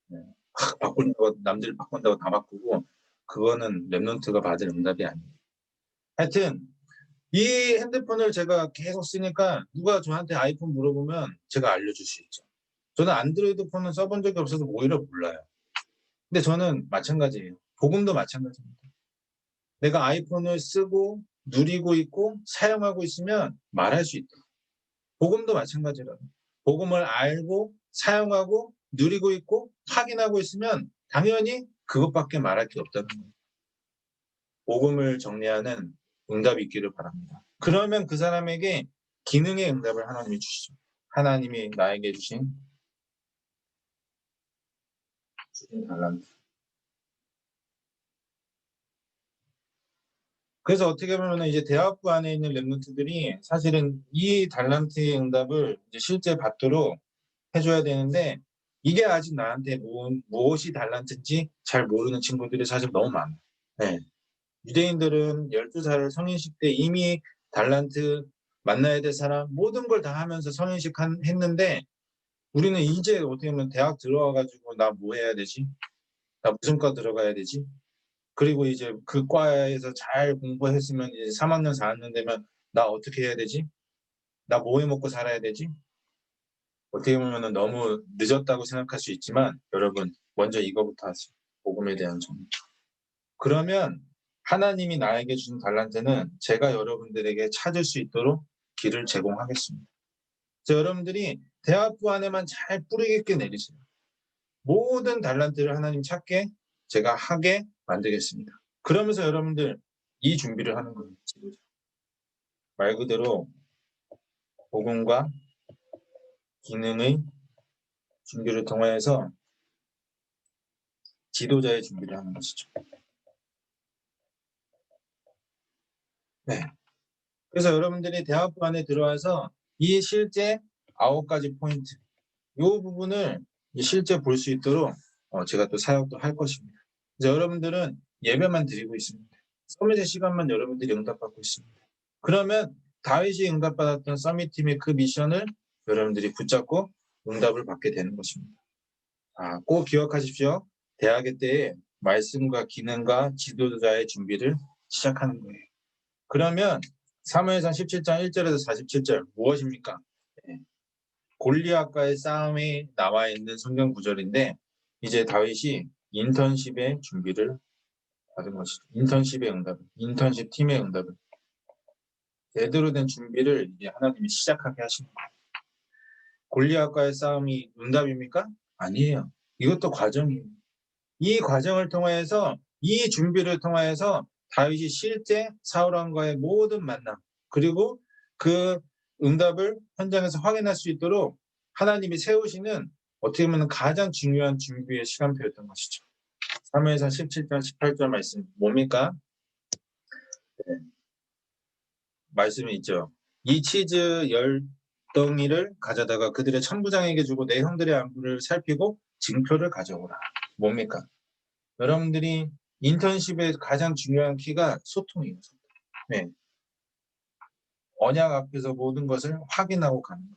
돼요. 바꾼다고 남들 바꾼다고 다 바꾸고 그거는 랩런트가 받을 응답이 아니에요. 하여튼 이 핸드폰을 제가 계속 쓰니까 누가 저한테 아이폰 물어보면 제가 알려줄 수 있죠. 저는 안드로이드 폰은 써본 적이 없어서 오히려 몰라요. 근데 저는 마찬가지예요. 복음도 마찬가지입니다. 내가 아이폰을 쓰고 누리고 있고 사용하고 있으면 말할 수 있다. 복음도 마찬가지라고. 복음을 알고 사용하고 누리고 있고 확인하고 있으면 당연히 그것밖에 말할 게 없다는 거예요. 복음을 정리하는 응답이 있기를 바랍니다. 그러면 그 사람에게 기능의 응답을 하나님이 주시죠. 하나님이 나에게 주신 달란트. 그래서 어떻게 보면 이제 대학부 안에 있는 랩런트들이 사실은 이 달란트의 응답을 이제 실제 받도록 해줘야 되는데 이게 아직 나한테 무엇이 달란트인지 잘 모르는 친구들이 사실 너무 많아요. 네. 유대인들은 12살 성인식 때 이미 달란트 만나야 될 사람 모든 걸 다 하면서 성인식 했는데 우리는 이제 어떻게 보면 대학 들어와가지고 나 뭐 해야 되지? 나 무슨 과 들어가야 되지? 그리고 이제 그 과에서 잘 공부했으면 이제 3학년, 4학년 되면 나 어떻게 해야 되지? 나 뭐 해 먹고 살아야 되지? 어떻게 보면 너무 늦었다고 생각할 수 있지만 여러분 먼저 이거부터 하세요. 복음에 대한 정리. 그러면 하나님이 나에게 주신 달란트는 제가 여러분들에게 찾을 수 있도록 길을 제공하겠습니다. 그래서 여러분들이 대학부 안에만 잘 뿌리 깊게 내리세요. 모든 달란트를 하나님 찾게 제가 하게 만들겠습니다. 그러면서 여러분들 이 준비를 하는 거예요. 말 그대로 복음과 기능의 준비를 통해서 지도자의 준비를 하는 것이죠. 네. 그래서 여러분들이 대학부 안에 들어와서 이 실제 9가지 포인트, 이 부분을 실제 볼 수 있도록 제가 또 사역도 할 것입니다. 그래서 여러분들은 예배만 드리고 있습니다. 서밋의 시간만 여러분들이 응답받고 있습니다. 그러면 다윗이 응답받았던 서밋팀의 그 미션을 여러분들이 붙잡고 응답을 받게 되는 것입니다. 꼭 기억하십시오. 대학의 때에 말씀과 기능과 지도자의 준비를 시작하는 거예요. 그러면 사무엘상 17장 1절에서 47절 무엇입니까? 골리앗과의 싸움이 나와 있는 성경 구절인데 이제 다윗이 인턴십의 준비를 받은 것이죠. 인턴십의 응답, 인턴십 팀의 응답을 제대로 된 준비를 이제 하나님이 시작하게 하신 거예요. 골리앗과의 싸움이 응답입니까? 아니에요. 이것도 과정이에요. 이 과정을 통해서 이 준비를 통해서 다윗이 실제 사울왕과의 모든 만남 그리고 그 응답을 현장에서 확인할 수 있도록 하나님이 세우시는 어떻게 보면 가장 중요한 준비의 시간표였던 것이죠. 사무엘상 17장 18절 말씀 뭡니까? 네. 말씀이 있죠. 이 치즈 10덩이를 가져다가 그들의 천부장에게 주고 내 형들의 안부를 살피고 징표를 가져오라. 뭡니까? 여러분들이 인턴십의 가장 중요한 키가 소통이에요. 소통. 네. 언약 앞에서 모든 것을 확인하고 가는 거예요.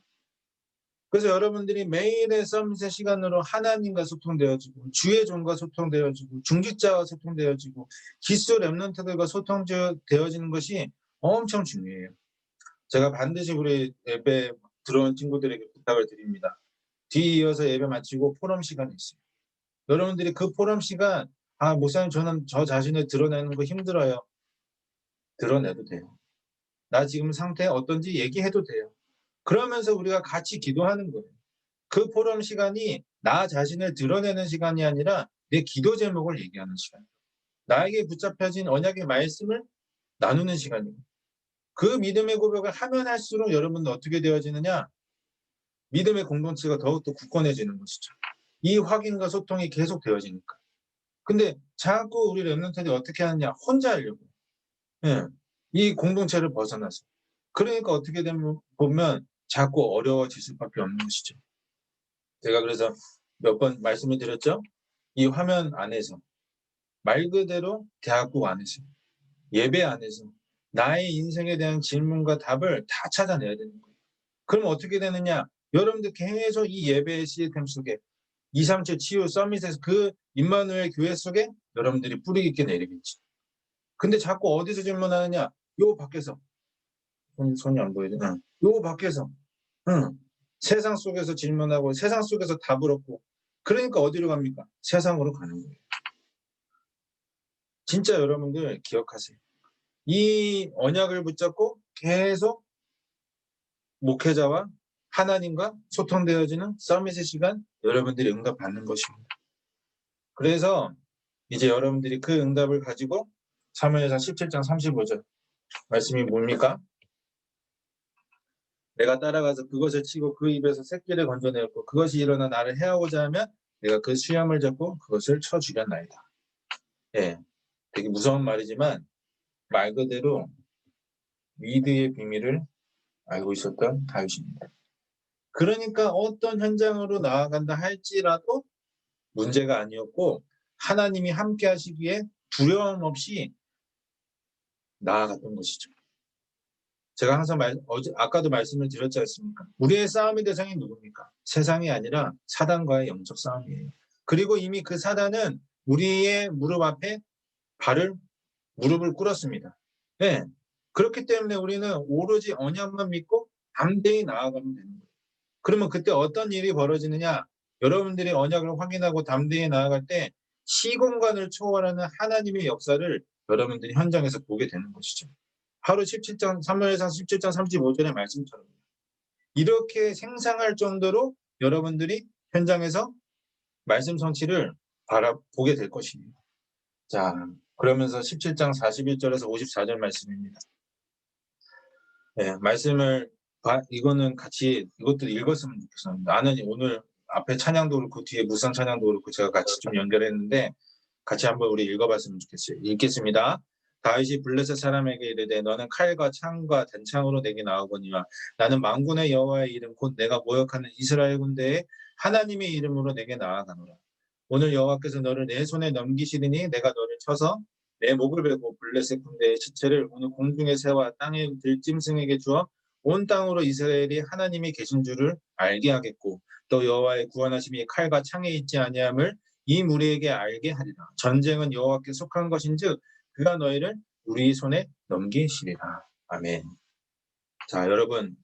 그래서 여러분들이 매일의 서밋의 시간으로 하나님과 소통되어지고 주의 종과 소통되어지고 중직자와 소통되어지고 기수 랩런트들과 소통되어지는 것이 엄청 중요해요. 제가 반드시 우리 예배 들어온 친구들에게 부탁을 드립니다. 뒤이어서 예배 마치고 포럼 시간이 있어요. 여러분들이 그 포럼 시간 목사님 저는 저 자신을 드러내는 거 힘들어요. 드러내도 돼요. 나 지금 상태 어떤지 얘기해도 돼요. 그러면서 우리가 같이 기도하는 거예요. 그 포럼 시간이 나 자신을 드러내는 시간이 아니라 내 기도 제목을 얘기하는 시간이에요. 나에게 붙잡혀진 언약의 말씀을 나누는 시간이에요. 그 믿음의 고백을 하면 할수록 여러분은 어떻게 되어지느냐? 믿음의 공동체가 더욱더 굳건해지는 것이죠. 이 확인과 소통이 계속 되어지니까. 근데 자꾸 우리 랩런트들이 어떻게 하느냐? 혼자 하려고. 예. 이 공동체를 벗어나서. 그러니까 어떻게 되면 보면 자꾸 어려워질 수밖에 없는 것이죠. 제가 그래서 몇 번 말씀을 드렸죠. 이 화면 안에서 말 그대로 대학국 안에서 예배 안에서 나의 인생에 대한 질문과 답을 다 찾아내야 되는 거예요. 그럼 어떻게 되느냐? 여러분들 계속 이 예배의 시스템 속에 237 치유 서밋에서 그 임마누엘 교회 속에 여러분들이 뿌리 깊게 내리겠지. 근데 자꾸 어디서 질문하느냐? 요 밖에서. 손이 안 보이네. 요 밖에서. 세상 속에서 질문하고 세상 속에서 답을 얻고 그러니까 어디로 갑니까? 세상으로 가는 거예요. 진짜 여러분들 기억하세요. 이 언약을 붙잡고 계속 목회자와 하나님과 소통되어지는 서밋의 시간 여러분들이 응답받는 것입니다. 그래서 이제 여러분들이 그 응답을 가지고 사무엘상 17장 35절 말씀이 뭡니까? 내가 따라가서 그것을 치고 그 입에서 새끼를 건져내었고 그것이 일어나 나를 해하고자 하면 내가 그 수염을 잡고 그것을 쳐 죽였나이다. 예, 되게 무서운 말이지만 말 그대로 위드의 비밀을 알고 있었던 다윗입니다. 그러니까 어떤 현장으로 나아간다 할지라도 문제가 아니었고 하나님이 함께 하시기에 두려움 없이 나아갔던 것이죠. 제가 항상 아까도 말씀을 드렸지 않습니까? 우리의 싸움의 대상이 누굽니까? 세상이 아니라 사단과의 영적 싸움이에요. 그리고 이미 그 사단은 우리의 무릎 앞에 무릎을 꿇었습니다. 네. 그렇기 때문에 우리는 오로지 언약만 믿고 담대히 나아가면 되는 거예요. 그러면 그때 어떤 일이 벌어지느냐? 여러분들이 언약을 확인하고 담대히 나아갈 때 시공간을 초월하는 하나님의 역사를 여러분들이 현장에서 보게 되는 것이죠. 바로 17장, 사무엘상 17장 35절의 말씀처럼 이렇게 생생할 정도로 여러분들이 현장에서 말씀 성취를 보게 될 것입니다. 자, 그러면서 17장 41절에서 54절 말씀입니다. 네, 말씀을 이거는 같이 이것도 읽었으면 좋겠어요. 나는 오늘 앞에 찬양도 그렇고 뒤에 무상 찬양도 그렇고 제가 같이 좀 연결했는데 같이 한번 우리 읽어봤으면 좋겠어요. 읽겠습니다. 다윗이 블레셋 사람에게 이르되 너는 칼과 창과 단창으로 내게 나오거니와 나는 만군의 여호와의 이름 곧 내가 모욕하는 이스라엘 군대의 하나님의 이름으로 내게 나아가노라. 오늘 여호와께서 너를 내 손에 넘기시리니 내가 너를 쳐서 내 목을 베고 블레셋 군대의 시체를 오늘 공중의 새와 땅의 들짐승에게 주어 온 땅으로 이스라엘이 하나님이 계신 줄을 알게 하겠고 또 여호와의 구원하심이 칼과 창에 있지 아니함을 이 무리에게 알게 하리라. 전쟁은 여호와께 속한 것인즉 그가 너희를 우리 손에 넘기시리라. 아멘. 자, 여러분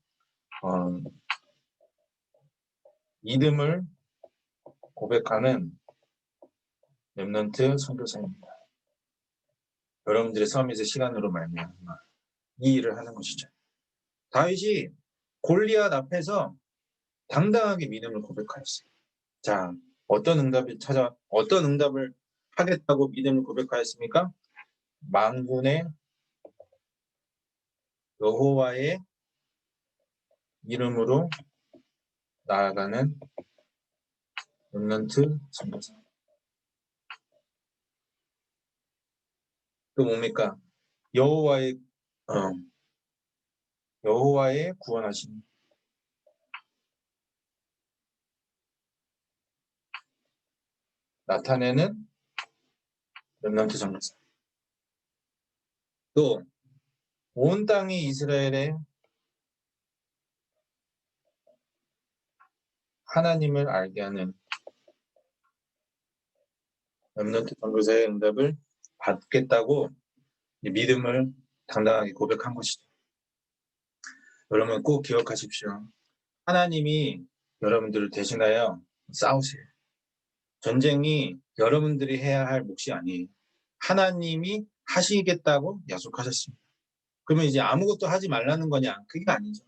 믿음을 고백하는 렘넌트 선교사입니다. 여러분들의 서밋의 시간으로 말미암아 이 일을 하는 것이죠. 다윗이 골리앗 앞에서 당당하게 믿음을 고백하였어요. 자, 어떤 응답을 하겠다고 믿음을 고백하였습니까? 만군의 여호와의 이름으로 나아가는 렘넌트 선교사. 또 뭡니까? 여호와의 구원하심. 나타내는 렘넌트 선교사. 또 온 땅이 이스라엘의 하나님을 알게 하는 렘넌트 선교사의 응답을 받겠다고 믿음을 당당하게 고백한 것이죠. 여러분 꼭 기억하십시오. 하나님이 여러분들을 대신하여 싸우세요. 전쟁이 여러분들이 해야 할 몫이 아니에요. 하나님이 하시겠다고 약속하셨습니다. 그러면 이제 아무것도 하지 말라는 거냐? 그게 아니죠.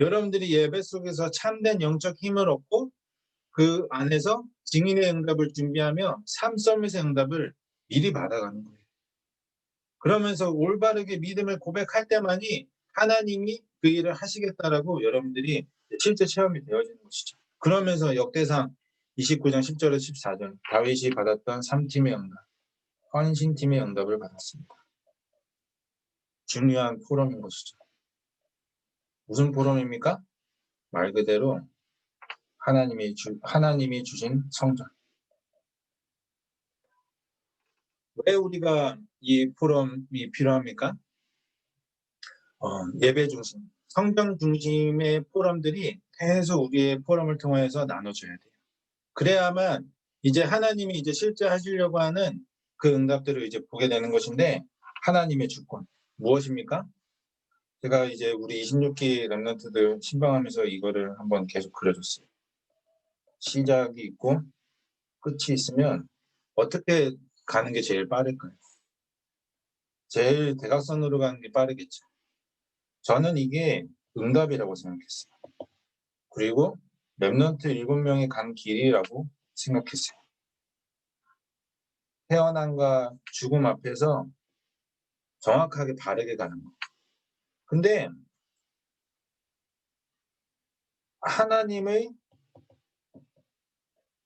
여러분들이 예배 속에서 참된 영적 힘을 얻고 그 안에서 증인의 응답을 준비하며 삶 서밋의 응답을 미리 받아가는 거예요. 그러면서 올바르게 믿음을 고백할 때만이 하나님이 그 일을 하시겠다라고 여러분들이 실제 체험이 되어지는 것이죠. 그러면서 역대상 29장 10절에서 14절 다윗이 받았던 3팀의 응답, 헌신팀의 응답을 받았습니다. 중요한 포럼인 것이죠. 무슨 포럼입니까? 말 그대로 하나님이 주신 성전. 왜 우리가 이 포럼이 필요합니까? 예배 중심, 성경 중심의 포럼들이 계속 우리의 포럼을 통해서 나눠줘야 돼요. 그래야만 이제 하나님이 이제 실제 하시려고 하는 그 응답들을 이제 보게 되는 것인데 하나님의 주권 무엇입니까? 제가 이제 우리 26기 렘넌트들 신방하면서 이거를 한번 계속 그려줬어요. 시작이 있고 끝이 있으면 어떻게 가는 게 제일 빠를까요? 제일 대각선으로 가는 게 빠르겠죠. 저는 이게 응답이라고 생각했어요. 그리고 렘넌트 7명이 간 길이라고 생각했어요. 태어남과 죽음 앞에서 정확하게 바르게 가는 거. 근데 하나님의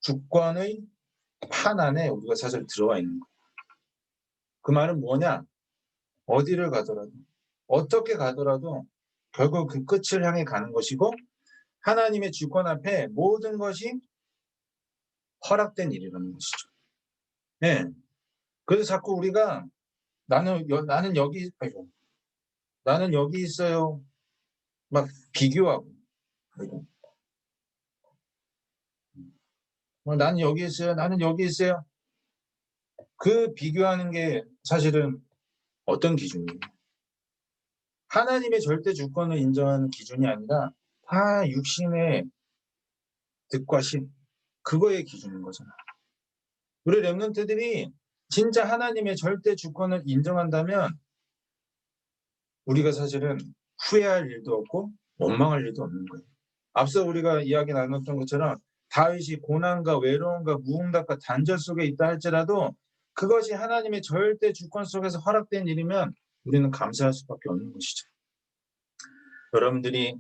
주권의 판 안에 우리가 사실 들어와 있는 거예요. 그 말은 뭐냐? 어디를 가더라도 어떻게 가더라도 결국 그 끝을 향해 가는 것이고 하나님의 주권 앞에 모든 것이 허락된 일이라는 것이죠. 네. 그래서 자꾸 우리가 나는 여기 있어요. 막 비교하고 나는 여기 있어요. 나는 여기 있어요. 그 비교하는 게 사실은 어떤 기준이에요? 하나님의 절대 주권을 인정하는 기준이 아니라 다 육신의 득과 신 그거의 기준인 거잖아. 우리 렘넌트들이 진짜 하나님의 절대 주권을 인정한다면 우리가 사실은 후회할 일도 없고 원망할 일도 없는 거예요. 앞서 우리가 이야기 나눴던 것처럼 다윗이 고난과 외로움과 무응답과 단절 속에 있다 할지라도 그것이 하나님의 절대 주권 속에서 허락된 일이면 우리는 감사할 수밖에 없는 것이죠. 여러분들이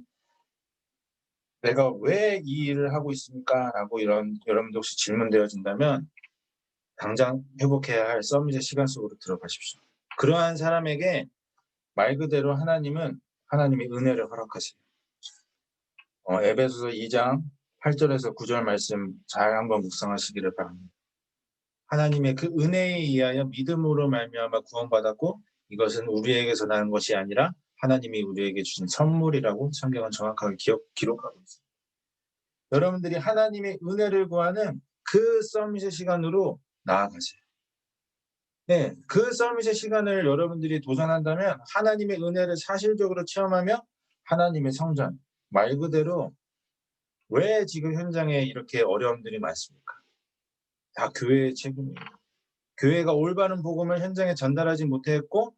내가 왜 이 일을 하고 있습니까? 라고 여러분들 혹시 질문되어진다면 당장 회복해야 할 서밋의 시간 속으로 들어가십시오. 그러한 사람에게 말 그대로 하나님은 하나님의 은혜를 허락하세요. 에베소서 2장 8절에서 9절 말씀 잘 한번 묵상하시기를 바랍니다. 하나님의 그 은혜에 의하여 믿음으로 말미암아 구원받았고 이것은 우리에게서 나는 것이 아니라 하나님이 우리에게 주신 선물이라고 성경은 정확하게 기록하고 있습니다. 여러분들이 하나님의 은혜를 구하는 그 서밋의 시간으로 나아가세요. 네, 그 서밋의 시간을 여러분들이 도전한다면 하나님의 은혜를 사실적으로 체험하며 하나님의 성전, 말 그대로 왜 지금 현장에 이렇게 어려움들이 많습니까? 다 교회의 책임입니다. 교회가 올바른 복음을 현장에 전달하지 못했고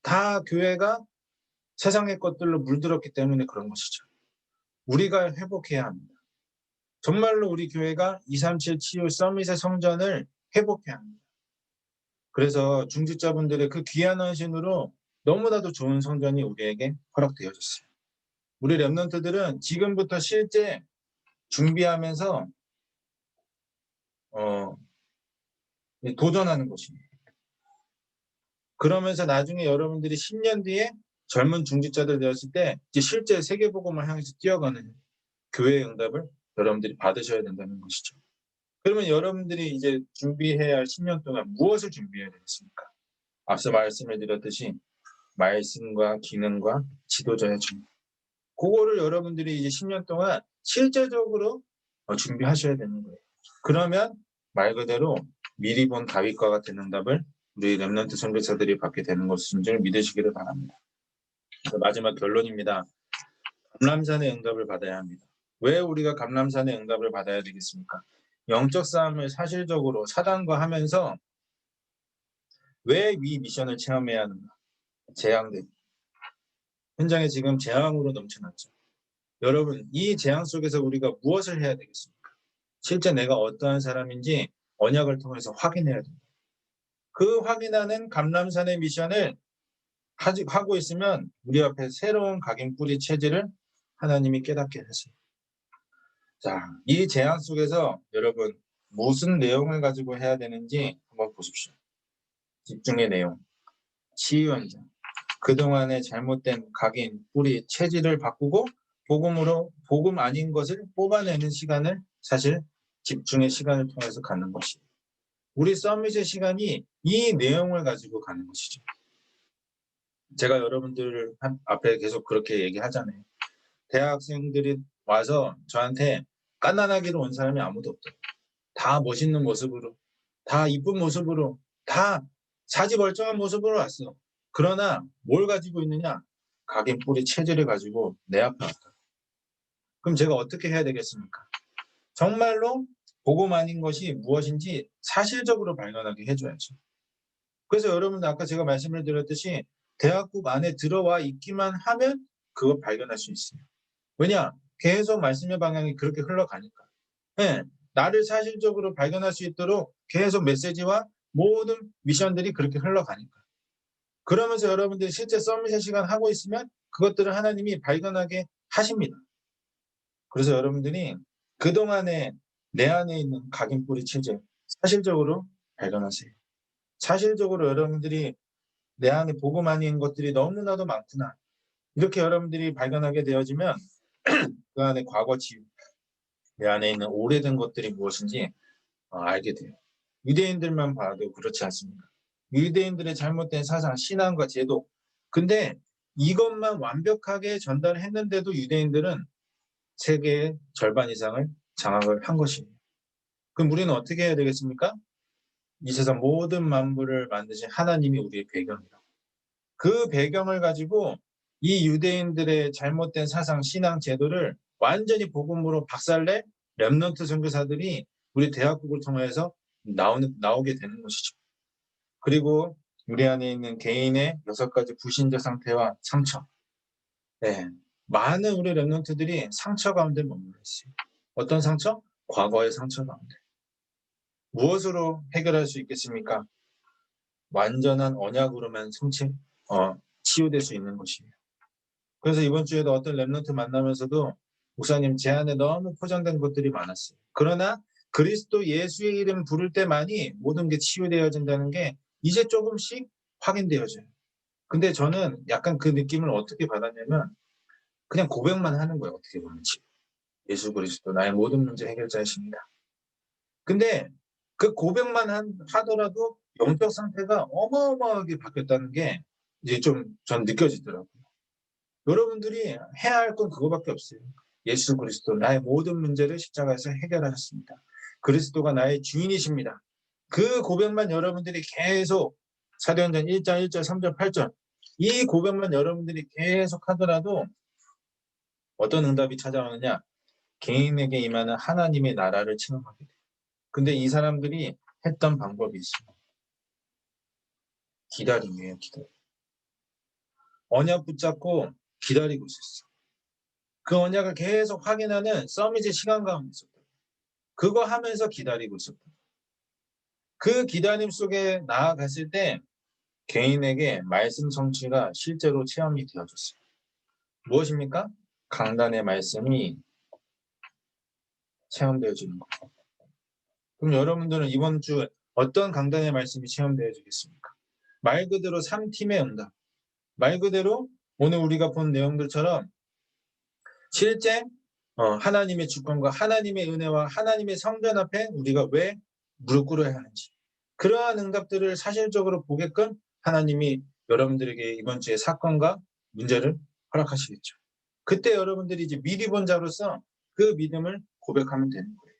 다 교회가 세상의 것들로 물들었기 때문에 그런 것이죠. 우리가 회복해야 합니다. 정말로 우리 교회가 237 치유 서밋의 성전을 회복해야 합니다. 그래서 중직자분들의 그 귀한 헌신으로 너무나도 좋은 성전이 우리에게 허락되어졌어요. 우리 랩런트들은 지금부터 실제 준비하면서 도전하는 것입니다. 그러면서 나중에 여러분들이 10년 뒤에 젊은 중직자들 되었을 때 이제 실제 세계복음을 향해서 뛰어가는 교회의 응답을 여러분들이 받으셔야 된다는 것이죠. 그러면 여러분들이 이제 준비해야 할 10년 동안 무엇을 준비해야 되겠습니까? 앞서 말씀을 드렸듯이 말씀과 기능과 지도자의 준비. 그거를 여러분들이 이제 10년 동안 실제적으로 준비하셔야 되는 거예요. 그러면 말 그대로 미리 본 다윗과 같은 응답을 우리 랩런트 선교사들이 받게 되는 것인 줄 믿으시기를 바랍니다. 마지막 결론입니다. 감람산의 응답을 받아야 합니다. 왜 우리가 감람산의 응답을 받아야 되겠습니까? 영적 싸움을 사실적으로 사단과 하면서 왜 이 미션을 체험해야 하는가? 재앙들. 현장에 지금 재앙으로 넘쳐났죠. 여러분, 이 재앙 속에서 우리가 무엇을 해야 되겠습니까? 실제 내가 어떠한 사람인지 언약을 통해서 확인해야 됩니다. 그 확인하는 감람산의 미션을 하고 있으면 우리 앞에 새로운 각인 뿌리 체질을 하나님이 깨닫게 하세요. 자, 이 재앙 속에서 여러분 무슨 내용을 가지고 해야 되는지 한번 보십시오. 집중의 내용, 치유 현장, 그동안의 잘못된 각인, 뿌리, 체질을 바꾸고 복음 아닌 것을 뽑아내는 시간을 사실 집중의 시간을 통해서 갖는 것이에요. 우리 서밋의 시간이 이 내용을 가지고 가는 것이죠. 제가 여러분들 앞에 계속 그렇게 얘기하잖아요. 대학생들이 와서 저한테 깐난하기로 온 사람이 아무도 없대요. 다 멋있는 모습으로, 다 이쁜 모습으로, 다 사지멀쩡한 모습으로 왔어. 그러나 뭘 가지고 있느냐? 각인 뿌리 체질을 가지고 내 앞에 왔다. 그럼 제가 어떻게 해야 되겠습니까? 정말로 복음 아닌 것이 무엇인지 사실적으로 발견하게 해줘야죠. 그래서 여러분 아까 제가 말씀을 드렸듯이 대학국 안에 들어와 있기만 하면 그걸 발견할 수 있어요. 왜냐? 계속 말씀의 방향이 그렇게 흘러가니까. 네, 나를 사실적으로 발견할 수 있도록 계속 메시지와 모든 미션들이 그렇게 흘러가니까. 그러면서 여러분들이 실제 서밋의 시간 하고 있으면 그것들을 하나님이 발견하게 하십니다. 그래서 여러분들이 그동안에 내 안에 있는 각인 뿌리 체질 사실적으로 발견하세요. 사실적으로 여러분들이 내 안에 복음 아닌 것들이 너무나도 많구나. 이렇게 여러분들이 발견하게 되어지면 그 안에 과거 치유, 내 안에 있는 오래된 것들이 무엇인지 알게 돼요. 유대인들만 봐도 그렇지 않습니까? 유대인들의 잘못된 사상, 신앙과 제도. 근데 이것만 완벽하게 전달했는데도 유대인들은 세계의 절반 이상을 장악을 한 것입니다. 그럼 우리는 어떻게 해야 되겠습니까? 이 세상 모든 만물을 만드신 하나님이 우리의 배경이라고. 그 배경을 가지고 이 유대인들의 잘못된 사상, 신앙, 제도를 완전히 복음으로 박살내 렘넌트 선교사들이 우리 대학국을 통해서 나오게 되는 것이죠. 그리고 우리 안에 있는 개인의 6가지 불신자 상태와 상처. 네, 많은 우리 렘넌트들이 상처 가운데 머물러 있어요. 어떤 상처? 과거의 상처 가운데. 무엇으로 해결할 수 있겠습니까? 완전한 언약으로만 치유될 수 있는 것이에요. 그래서 이번 주에도 어떤 렘넌트 만나면서도 목사님 제 안에 너무 포장된 것들이 많았어요. 그러나 그리스도 예수의 이름 부를 때만이 모든 게 치유되어진다는 게 이제 조금씩 확인되어져요. 근데 저는 약간 그 느낌을 어떻게 받았냐면 그냥 고백만 하는 거예요. 어떻게 보면 예수 그리스도 나의 모든 문제 해결자이십니다. 근데 그 고백만 하더라도 영적 상태가 어마어마하게 바뀌었다는 게 이제 좀 전 느껴지더라고요. 여러분들이 해야 할 건 그거밖에 없어요. 예수 그리스도 나의 모든 문제를 십자가에서 해결하셨습니다. 그리스도가 나의 주인이십니다. 그 고백만 여러분들이 계속 사도행전 1장 1절 3절 8절 이 고백만 여러분들이 계속 하더라도 어떤 응답이 찾아오느냐? 개인에게 임하는 하나님의 나라를 체험하게 돼요. 근데 이 사람들이 했던 방법이 있어요. 기다림이에요. 기다림. 언약 붙잡고 기다리고 있었어. 그 언약을 계속 확인하는 서밋의 시간 가운데 있었다. 그거 하면서 기다리고 있었다. 그 기다림 속에 나아갔을 때 개인에게 말씀 성취가 실제로 체험이 되어졌어요. 무엇입니까? 강단의 말씀이 체험되어지는 거예요. 그럼 여러분들은 이번 주 어떤 강단의 말씀이 체험되어지겠습니까? 말 그대로 3팀의 응답. 말 그대로 오늘 우리가 본 내용들처럼 실제 하나님의 주권과 하나님의 은혜와 하나님의 성전 앞에 우리가 왜 무릎 꿇어야 하는지 그러한 응답들을 사실적으로 보게끔 하나님이 여러분들에게 이번 주에 사건과 문제를 허락하시겠죠. 그때 여러분들이 이제 미리 본 자로서 그 믿음을 고백하면 되는 거예요.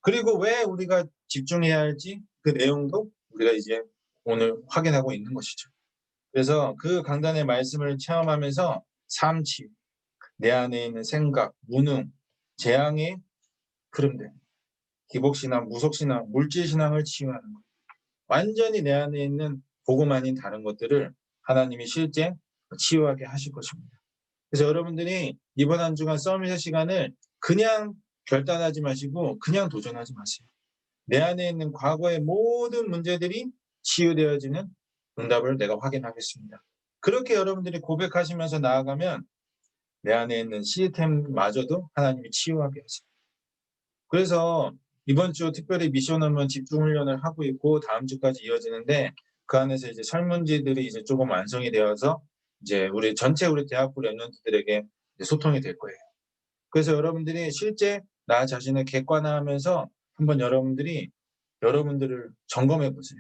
그리고 왜 우리가 집중해야 할지 그 내용도 우리가 이제 오늘 확인하고 있는 것이죠. 그래서 그 강단의 말씀을 체험하면서 삶 치유, 내 안에 있는 생각, 무능, 재앙의 흐름들, 기복신앙, 무속신앙, 물질신앙을 치유하는 것. 완전히 내 안에 있는 복음 아닌 다른 것들을 하나님이 실제 치유하게 하실 것입니다. 그래서 여러분들이 이번 한 주간 서밋의 시간을 그냥 결단하지 마시고 그냥 도전하지 마세요. 내 안에 있는 과거의 모든 문제들이 치유되어지는 응답을 내가 확인하겠습니다. 그렇게 여러분들이 고백하시면서 나아가면 내 안에 있는 시스템마저도 하나님이 치유하게 하세요. 그래서 이번 주 특별히 미션 한번 집중 훈련을 하고 있고 다음 주까지 이어지는데 그 안에서 이제 설문지들이 이제 조금 완성이 되어서 이제 우리 대학부 랩런트들에게 소통이 될 거예요. 그래서 여러분들이 실제 나 자신을 객관화하면서 한번 여러분들을 점검해 보세요.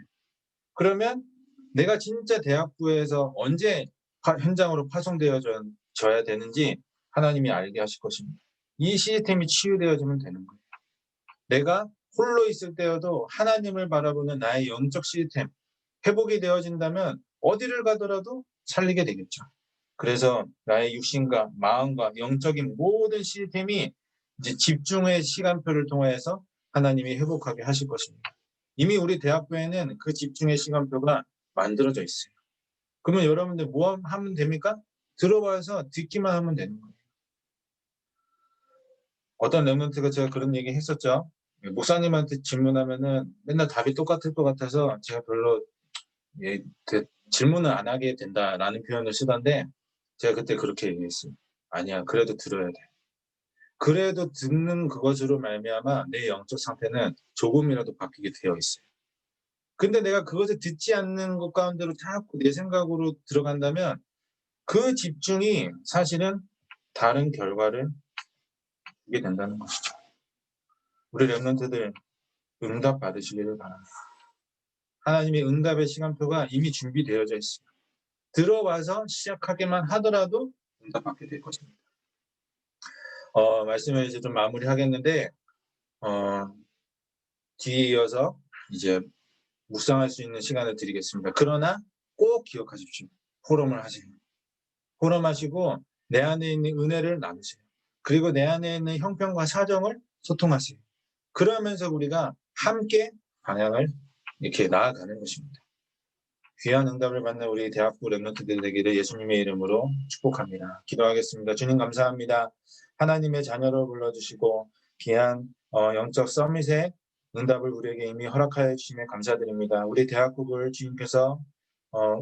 그러면 내가 진짜 대학부에서 언제 현장으로 파송되어져야 되는지 하나님이 알게 하실 것입니다. 이 시스템이 치유되어지면 되는 거예요. 내가 홀로 있을 때여도 하나님을 바라보는 나의 영적 시스템 회복이 되어진다면 어디를 가더라도 살리게 되겠죠. 그래서 나의 육신과 마음과 영적인 모든 시스템이 이제 집중의 시간표를 통해서 하나님이 회복하게 하실 것입니다. 이미 우리 대학부에는 그 집중의 시간표가 만들어져 있어요. 그러면 여러분들 뭐 하면 됩니까? 들어와서 듣기만 하면 되는 거예요. 어떤 랩런트가 제가 그런 얘기 했었죠. 목사님한테 질문하면은 맨날 답이 똑같을 것 같아서 제가 별로 질문을 안 하게 된다라는 표현을 쓰던데 제가 그때 그렇게 얘기했어요. 아니야, 그래도 들어야 돼. 그래도 듣는 그것으로 말미암아 내 영적 상태는 조금이라도 바뀌게 되어 있어요. 근데 내가 그것을 듣지 않는 것 가운데로 자꾸 내 생각으로 들어간다면 그 집중이 사실은 다른 결과를 주게 된다는 것이죠. 우리 랩런트들 응답 받으시기를 바랍니다. 하나님의 응답의 시간표가 이미 준비되어져 있습니다. 들어와서 시작하기만 하더라도 응답받게 될 것입니다. 말씀을 이제 좀 마무리하겠는데 뒤에 이어서 이제 묵상할 수 있는 시간을 드리겠습니다. 그러나 꼭 기억하십시오. 포럼을 하세요. 포럼하시고 내 안에 있는 은혜를 나누세요. 그리고 내 안에 있는 형편과 사정을 소통하세요. 그러면서 우리가 함께 방향을 이렇게 나아가는 것입니다. 귀한 응답을 받는 우리 대학부 랩런트들 되기를 예수님의 이름으로 축복합니다. 기도하겠습니다. 주님 감사합니다. 하나님의 자녀로 불러주시고 귀한 영적 서밋의 응답을 우리에게 이미 허락하여 주심에 감사드립니다. 우리 대학국을 주님께서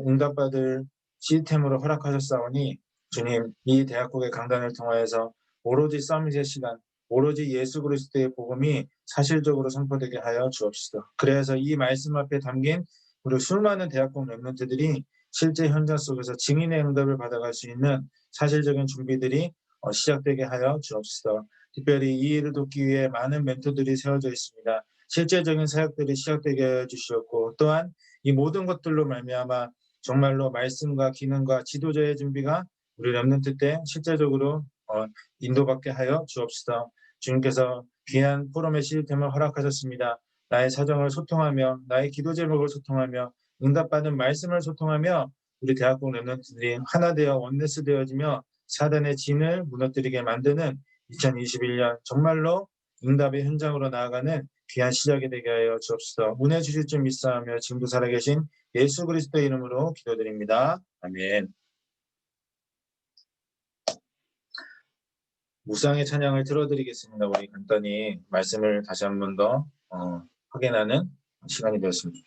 응답받을 시스템으로 허락하셨사오니 주님, 이 대학국의 강단을 통하여서 오로지 서밋의 시간, 오로지 예수 그리스도의 복음이 사실적으로 선포되게 하여 주옵시다. 그래서 이 말씀 앞에 담긴 우리 수많은 대학국 랩런트들이 실제 현장 속에서 증인의 응답을 받아갈 수 있는 사실적인 준비들이 시작되게 하여 주옵시다. 특별히 이 일을 돕기 위해 많은 멘토들이 세워져 있습니다. 실제적인 사역들이 시작되게 하여 주시었고 또한 이 모든 것들로 말미암아 정말로 말씀과 기능과 지도자의 준비가 우리 랩런트 때 실제적으로 인도받게 하여 주옵시다. 주님께서 귀한 포럼의 시스템을 허락하셨습니다. 나의 사정을 소통하며 나의 기도 제목을 소통하며 응답받은 말씀을 소통하며 우리 대학국 랩런트들이 하나 되어 원네스 되어지며 사단의 진을 무너뜨리게 만드는 2021년 정말로 응답의 현장으로 나아가는 귀한 시작이 되게 하여 주옵시다. 은혜 주실 줄 믿사하며 지금도 살아계신 예수 그리스도의 이름으로 기도드립니다. 아멘. 무상의 찬양을 틀어드리겠습니다. 우리 간단히 말씀을 다시 한 번 더 확인하는 시간이 되었습니다.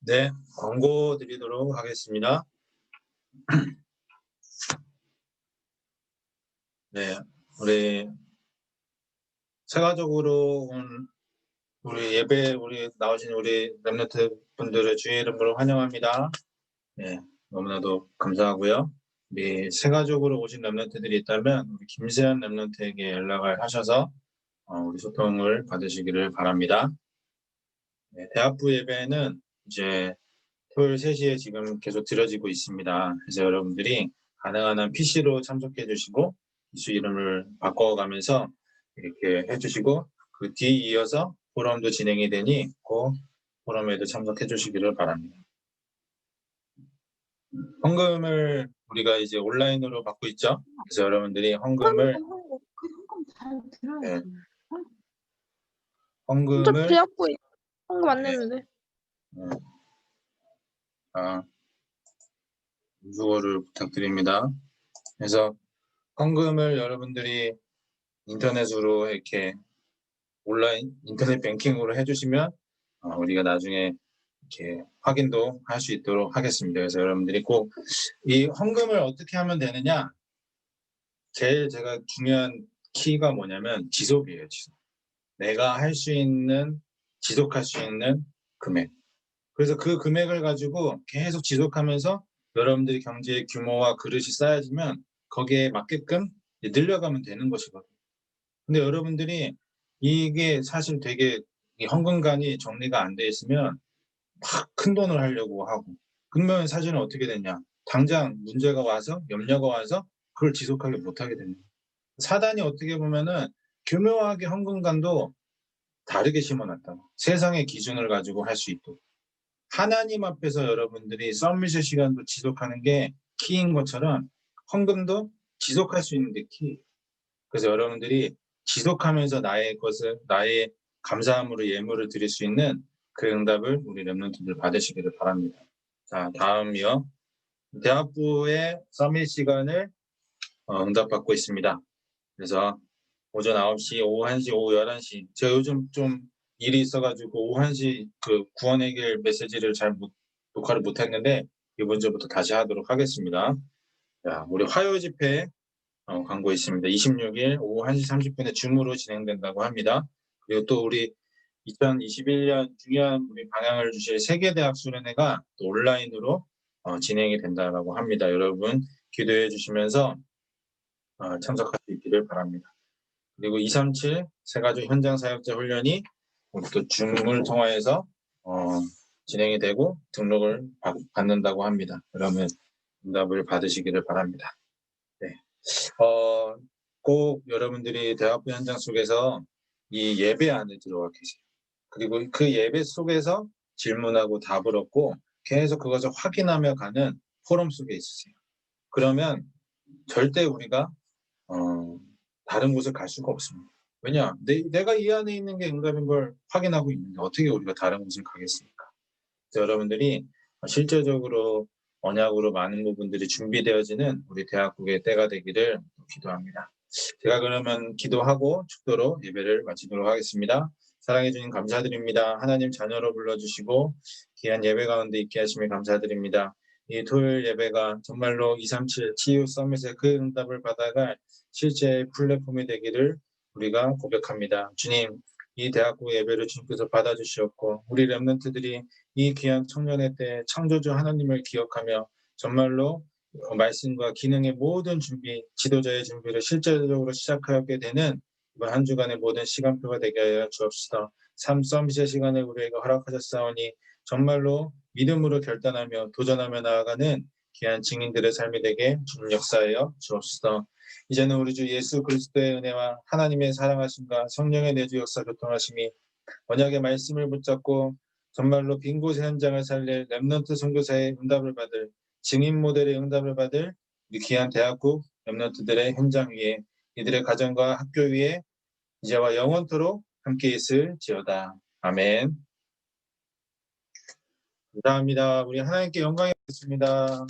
네, 광고 드리도록 하겠습니다. 네, 우리 세가족으로 온 우리 예배 나오신 우리 렘넌트 분들을 주의 이름으로 환영합니다. 네, 너무나도 감사하고요. 우리 세가족으로 오신 렘넌트들이 있다면 우리 김세현 렘넌트에게 연락을 하셔서 우리 소통을 받으시기를 바랍니다. 네, 대학부 예배는 이제 토요일 3시에 지금 계속 드려지고 있습니다. 그래서 여러분들이 가능한 한 PC로 참석해 주시고 이수 이름을 바꿔가면서 이렇게 해주시고 그 뒤 이어서 포럼도 진행이 되니 그 포럼에도 참석해 주시기를 바랍니다. 헌금을 우리가 이제 온라인으로 받고 있죠. 그래서 여러분들이 헌금을 네, 헌금을 대학부에 헌금 안 네. 냈는데. 수고를 부탁드립니다. 그래서 헌금을 여러분들이 인터넷으로 이렇게 온라인 인터넷 뱅킹으로 해주시면 우리가 나중에 이렇게 확인도 할 수 있도록 하겠습니다. 그래서 여러분들이 꼭 이 헌금을 어떻게 하면 되느냐, 제일 제가 중요한 키가 뭐냐면 지속이에요. 지속. 내가 할 수 있는, 지속할 수 있는 금액. 그래서 그 금액을 가지고 계속 지속하면서 여러분들이 경제의 규모와 그릇이 쌓여지면 거기에 맞게끔 늘려가면 되는 것이거든요. 근데 여러분들이 이게 사실 되게 이 헌금관이 정리가 안 돼 있으면 막 큰 돈을 하려고 하고, 그러면 사실은 어떻게 되냐, 당장 문제가 와서 염려가 와서 그걸 지속하게 못하게 됩니다. 사단이 어떻게 보면은 교묘하게 헌금관도 다르게 심어놨다고, 세상의 기준을 가지고 할 수 있도록. 하나님 앞에서 여러분들이 썸밋의 시간도 지속하는 게 키인 것처럼 헌금도 지속할 수 있는 게 키예요. 그래서 여러분들이 지속하면서 나의 감사함으로 예물을 드릴 수 있는 그 응답을 우리 렘넌트들 받으시기를 바랍니다. 자, 다음이요. 대학부의 서밋 시간을 응답받고 있습니다. 그래서 오전 9시, 오후 1시, 오후 11시. 제가 요즘 좀 일이 있어가지고 오후 1시 그 구원 해결 메시지를 녹화를 못했는데 이번 주부터 다시 하도록 하겠습니다. 자, 우리 화요 집회 광고 있습니다. 26일 오후 1시 30분에 줌으로 진행된다고 합니다. 그리고 또 우리 2021년 중요한 우리 방향을 주실 세계대학 수련회가 또 온라인으로 진행이 된다고 합니다. 여러분 기도해 주시면서 참석할 수 있기를 바랍니다. 그리고 237 세가족 현장 사역자 훈련이 또 줌을 통해서 진행이 되고 등록을 받는다고 합니다. 그러면 응답을 받으시기를 바랍니다. 네. 꼭 여러분들이 대학부 현장 속에서 이 예배 안에 들어가 계세요. 그리고 그 예배 속에서 질문하고 답을 얻고 계속 그것을 확인하며 가는 포럼 속에 있으세요. 그러면 절대 우리가 다른 곳을 갈 수가 없습니다. 왜냐? 내가 이 안에 있는 게 응답인 걸 확인하고 있는데 어떻게 우리가 다른 곳을 가겠습니까? 여러분들이 실제적으로 언약으로 많은 부분들이 준비되어지는 우리 대학국의 때가 되기를 기도합니다. 제가 그러면 기도하고 축도로 예배를 마치도록 하겠습니다. 사랑해 주님 감사드립니다. 하나님 자녀로 불러주시고 귀한 예배 가운데 있게 하시며 감사드립니다. 이 토요일 예배가 정말로 237 치유 서밋의 그 응답을 받아갈 실제 플랫폼이 되기를 우리가 고백합니다. 주님, 이 대학국 예배를 주님께서 받아주시었고 우리 렘넌트들이 이 귀한 청년의 때 창조주 하나님을 기억하며 정말로 말씀과 기능의 모든 준비, 지도자의 준비를 실제적으로 시작하게 되는 이번 한 주간의 모든 시간표가 되게 하여 주옵시다. 삶 서밋의 시간을 우리에게 허락하셨사오니 정말로 믿음으로 결단하며 도전하며 나아가는 귀한 증인들의 삶이 되게 주님 역사하여 주옵시다. 이제는 우리 주 예수 그리스도의 은혜와 하나님의 사랑하심과 성령의 내주 역사 교통하심이 언약의 말씀을 붙잡고 정말로 빈 곳의 현장을 살릴 렘넌트 선교사의 응답을 받을 증인 모델의 응답을 받을 우리 귀한 대학국 렘넌트들의 현장 위에 이들의 가정과 학교 위에 이제와 영원토록 함께 있을지어다. 아멘. 감사합니다. 우리 하나님께 영광이 있습니다.